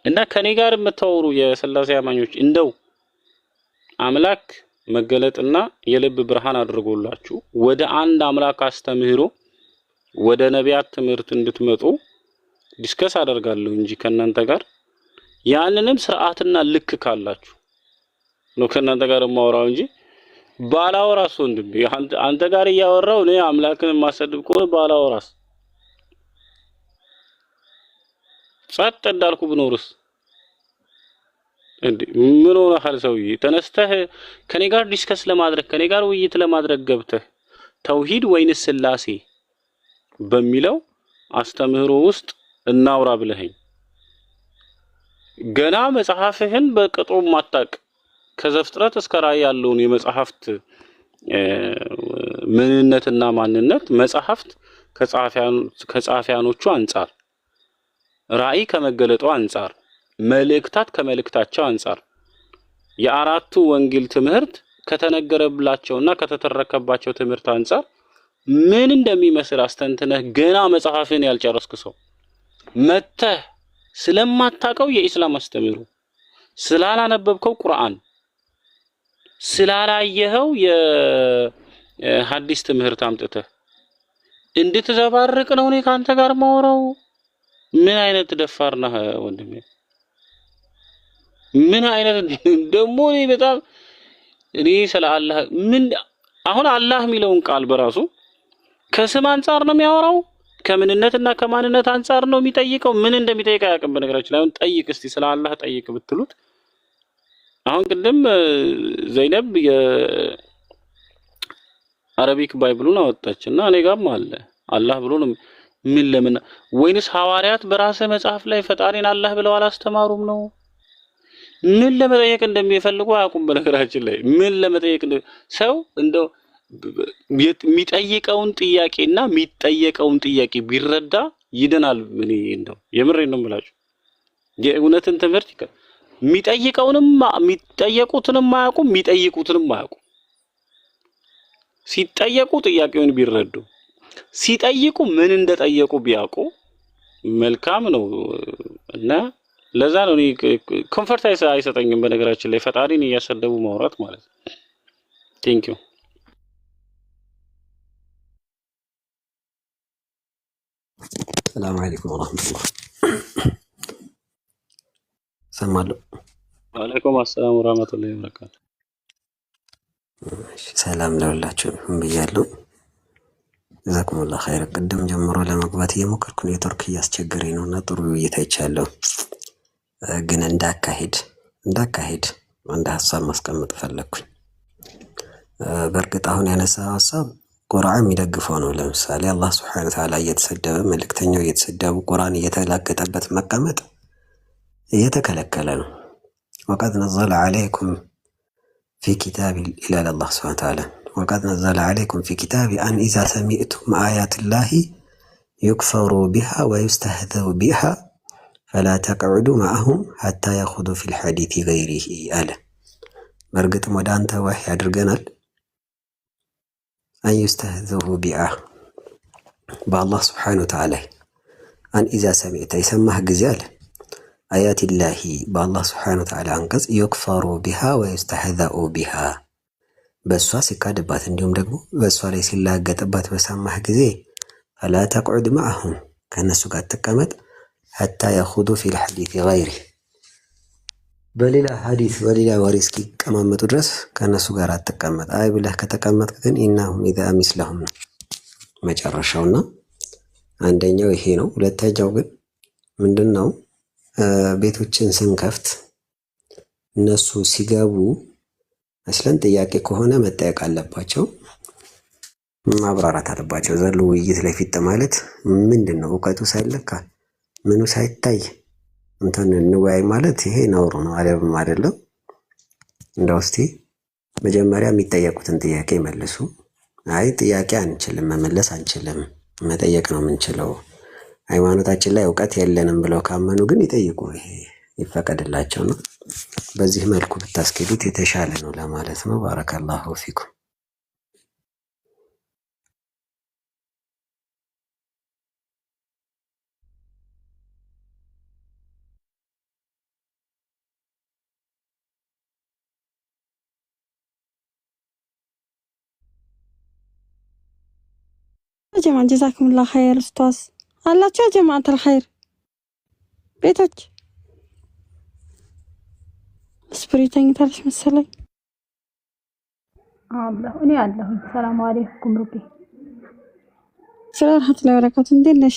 እና ከኔ ጋር የምታወሩ የሥላሴ አማኞች እንደው አምላክ መገለጥና የልብ ብርሃን አድርጎላችሁ ወደ አንድ አምላክ አስተምህሮ ወደ ነቢያት ትምህርት እንድትመጡ ዲስከስ አደርጋለሁ እንጂ ከናንተ ጋር ያንንም ስርዓትና ልክ ካላችሁ ነው ከናንተ ጋር የማወራው እንጂ ባላወራስ ወንድም አንተ ጋር እያወራው እኔ አምላክን ማሰድብ ቆይ ባላወራስ ጸጥ እንዳልኩ ብኖርስ እንዴ ምን ሆነ ሐል ሰውዬ ተነስተህ ከኔ ጋር ዲስከስ ለማድረግ ከኔ ጋር ውይይት ለማድረግ ገብተህ ተውሂድ ወይንስ ስላሴ በሚለው አስተምህሮ ውስጥ እናውራ ብለኸኝ ገና መጽሐፍህን በቅጡ ማጣቅ ከዘፍጥረት እስከ ራእይ ያለውን የመጽሐፍት ምንነትና ማንነት መጽሐፍት ከጻፊያኖቹ አንፃር ራእይ ከመገለጡ አንፃር መልእክታት ከመልእክታቸው አንፃር የአራቱ ወንጌል ትምህርት ከተነገረብላቸውና ከተተረከባቸው ትምህርት አንፃር ምን እንደሚመስል አስተንትነህ ገና መጽሐፍን ያልጨረስክ ሰው መተህ ስለማታቀው የኢስላም አስተምህሮ ስላላነበብከው ቁርአን ስላላየኸው የሐዲስ ትምህርት አምጥተህ እንድትዘባርቅ ነው እኔ ካንተ ጋር ማወራው። ምን አይነት ደፋር ነህ ወንድሜ? ምን አይነት ደግሞ እኔ በጣም እኔ ስለ አላህ ምን አሁን አላህ የሚለውን ቃል በራሱ ከስም አንፃር ነው የሚያወራው፣ ከምንነትና ከማንነት አንፃር ነው የሚጠይቀው። ምን እንደሚጠይቅ አያውቅም። በነገራችን ላይ አሁን ጠይቅ እስቲ ስለ አላህ ጠይቅ ብትሉት አሁን ቅድም ዘይነብ የአረቢክ ባይብሉን አወጣችና እኔ ጋርም አለ አላህ ብሎ ነው ምን ለምን ወይንስ ሐዋርያት በራስ መጽሐፍ ላይ ፈጣሪን አላህ ብለው አላስተማሩም ነው? ምን ለመጠየቅ እንደሚፈልጉ አያውቁም። በነገራችን ላይ ምን ለመጠየቅ ሰው እንደው የሚጠይቀውን ጥያቄና የሚጠየቀውን ጥያቄ ቢረዳ ይደናል። ምን እንደው የምሬን ነው የምላችሁ የእውነትን ትምህርት የሚጠይቀውንም የሚጠየቁትንም አያውቁም፣ የሚጠይቁትንም አያውቁም። ሲጠየቁ ጥያቄውን ቢረዱ ሲጠይቁ ምን እንደጠየቁ ቢያውቁ መልካም ነው እና ለዛ ነው እኔ ኮምፎርት አይሰጠኝም በነገራችን ላይ ፈጣሪን እያሰደቡ ማውራት ማለት ነው። ቴንክ ዩ ሰላም አለይኩም ወራህመቱላህ ሰማለሁ። ወአለይኩም አሰላም ወራህመቱላሂ ወበረካቱ። ሰላም ለሁላችሁ ብያለሁ። ጀዛኩሙላህ ኸይር። ቅድም ጀምሮ ለመግባት እየሞከርኩ ኔትወርክ እያስቸገረኝ ነውና ጥሩ ውይይት አይቻለሁ። ግን እንዳካሄድ አንድ ሀሳብ ማስቀመጥ ፈለኩኝ። በእርግጥ አሁን ያነሳው ሀሳብ ቁርአን የሚደግፈው ነው። ለምሳሌ አላህ Subhanahu Wa Ta'ala እየተሰደበ መልእክተኛው እየተሰደቡ ቁርአን እየተላገጠበት መቀመጥ እየተከለከለ ነው። وقد نزل عليكم في كتاب إلى الله سبحانه وتعالى وقد نزل عليكم في كتاب أن إذا سمعتم آيات الله يكفر بها ويستهزأ بها ፈላ ተቅዑዱ መዐሁም ሐታ የኹዱ ፊል ሐዲሲ ገይሪሂ አለ። በእርግጥም ወደ አንተ ወህይ አድርገናል አን ዩስተህዘሁ ቢአ በአላህ ስብሓነ ወተዓላ አን ኢዛ ሰሚዕተ የሰማህ ጊዜ አለ አያቲላሂ በአላህ ስብሓነ ወተዓላ አንቀጽ ዩክፈሩ ቢሃ ወዩስተህዘኡ ቢሃ በእሷ ሲካድባት እንዲሁም ደግሞ በእሷ ላይ ሲላገጥባት በሰማህ ጊዜ ፈላ ተቅዑድ መዐሁም ከእነሱ ጋር ትቀመጥ ሐታ የኹዱ ፊል ሐዲሲ ገይሪሂ በሌላ ሐዲስ በሌላ ወሬ እስኪቀማመጡ ድረስ ከእነሱ ጋር አትቀመጥ። አይ ብለህ ከተቀመጥክ ግን ኢነሁም ኢዛ ሚስለሁም ነው መጨረሻውና አንደኛው ይሄ ነው። ሁለተኛው ግን ምንድን ነው? ቤቶችን ስንከፍት እነሱ ሲገቡ መስለን ጥያቄ ከሆነ መጠየቅ አለባቸው፣ ማብራራት አለባቸው። ዘሎ ውይይት ላይ ፊት ማለት ምንድን ነው? እውቀቱ ሳይለካ ምኑ ሳይታይ እንትን እንወያይ ማለት ይሄ ነውር ነው፣ አደብም አይደለም። እንደው እስቲ መጀመሪያ የሚጠየቁትን ጥያቄ መልሱ። አይ ጥያቄ አንችልም መመለስ አንችልም መጠየቅ ነው የምንችለው፣ ሃይማኖታችን ላይ እውቀት የለንም ብለው ካመኑ ግን ይጠይቁ፣ ይሄ ይፈቀድላቸው ነው። በዚህ መልኩ ብታስኬዱት የተሻለ ነው ለማለት ነው። ባረከላሁ ፊኩም። ጀማ ጀዛኩሙላህ ኸይር ኡስታዝ አላችሁ ጀማዓተል ኸይር ቤቶች ስፕሪተኝ ታልሽ መሰለኝ አላህ እኔ አለሁ። ሰላም አለይኩም ሩቢ ሰላም ሀት ለበረካቱ እንዴት ነሽ?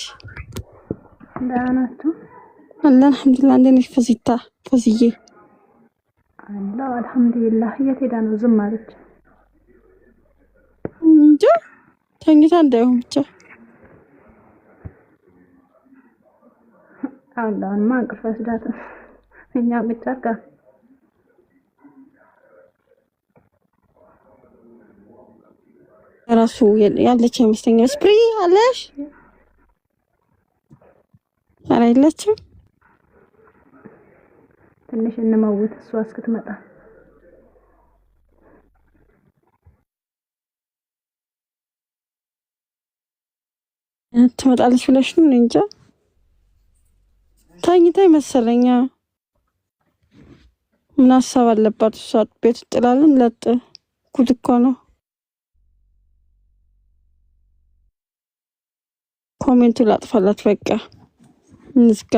ደህና ናችሁ? አላህ አልሐምዱሊላህ። እንዴት ነሽ ፈዚታ ፈዝዬ? አላህ አልሐምዱሊላህ። የት ሄዳ ነው ዝም አለች? እንጃ ተኝታ እንዳይሆን ብቻ አላህን ማንቅልፍ ወስዳት እኛ ብቻ ጋር ራሱ ያለች አይመስለኝም። ስፕሪ አለሽ? ኧረ የለችም። ትንሽ እንመውት እሷ እስክትመጣ። ትመጣለች ብለሽ ነው? እንጃ ታኝታ ይመስለኛ። ምን ሀሳብ አለባት እሷ? ቤት ጥላልን ለጥ ጉድ እኮ ነው። ኮሜንቱ ላጥፋላት በቃ እንዝጋ።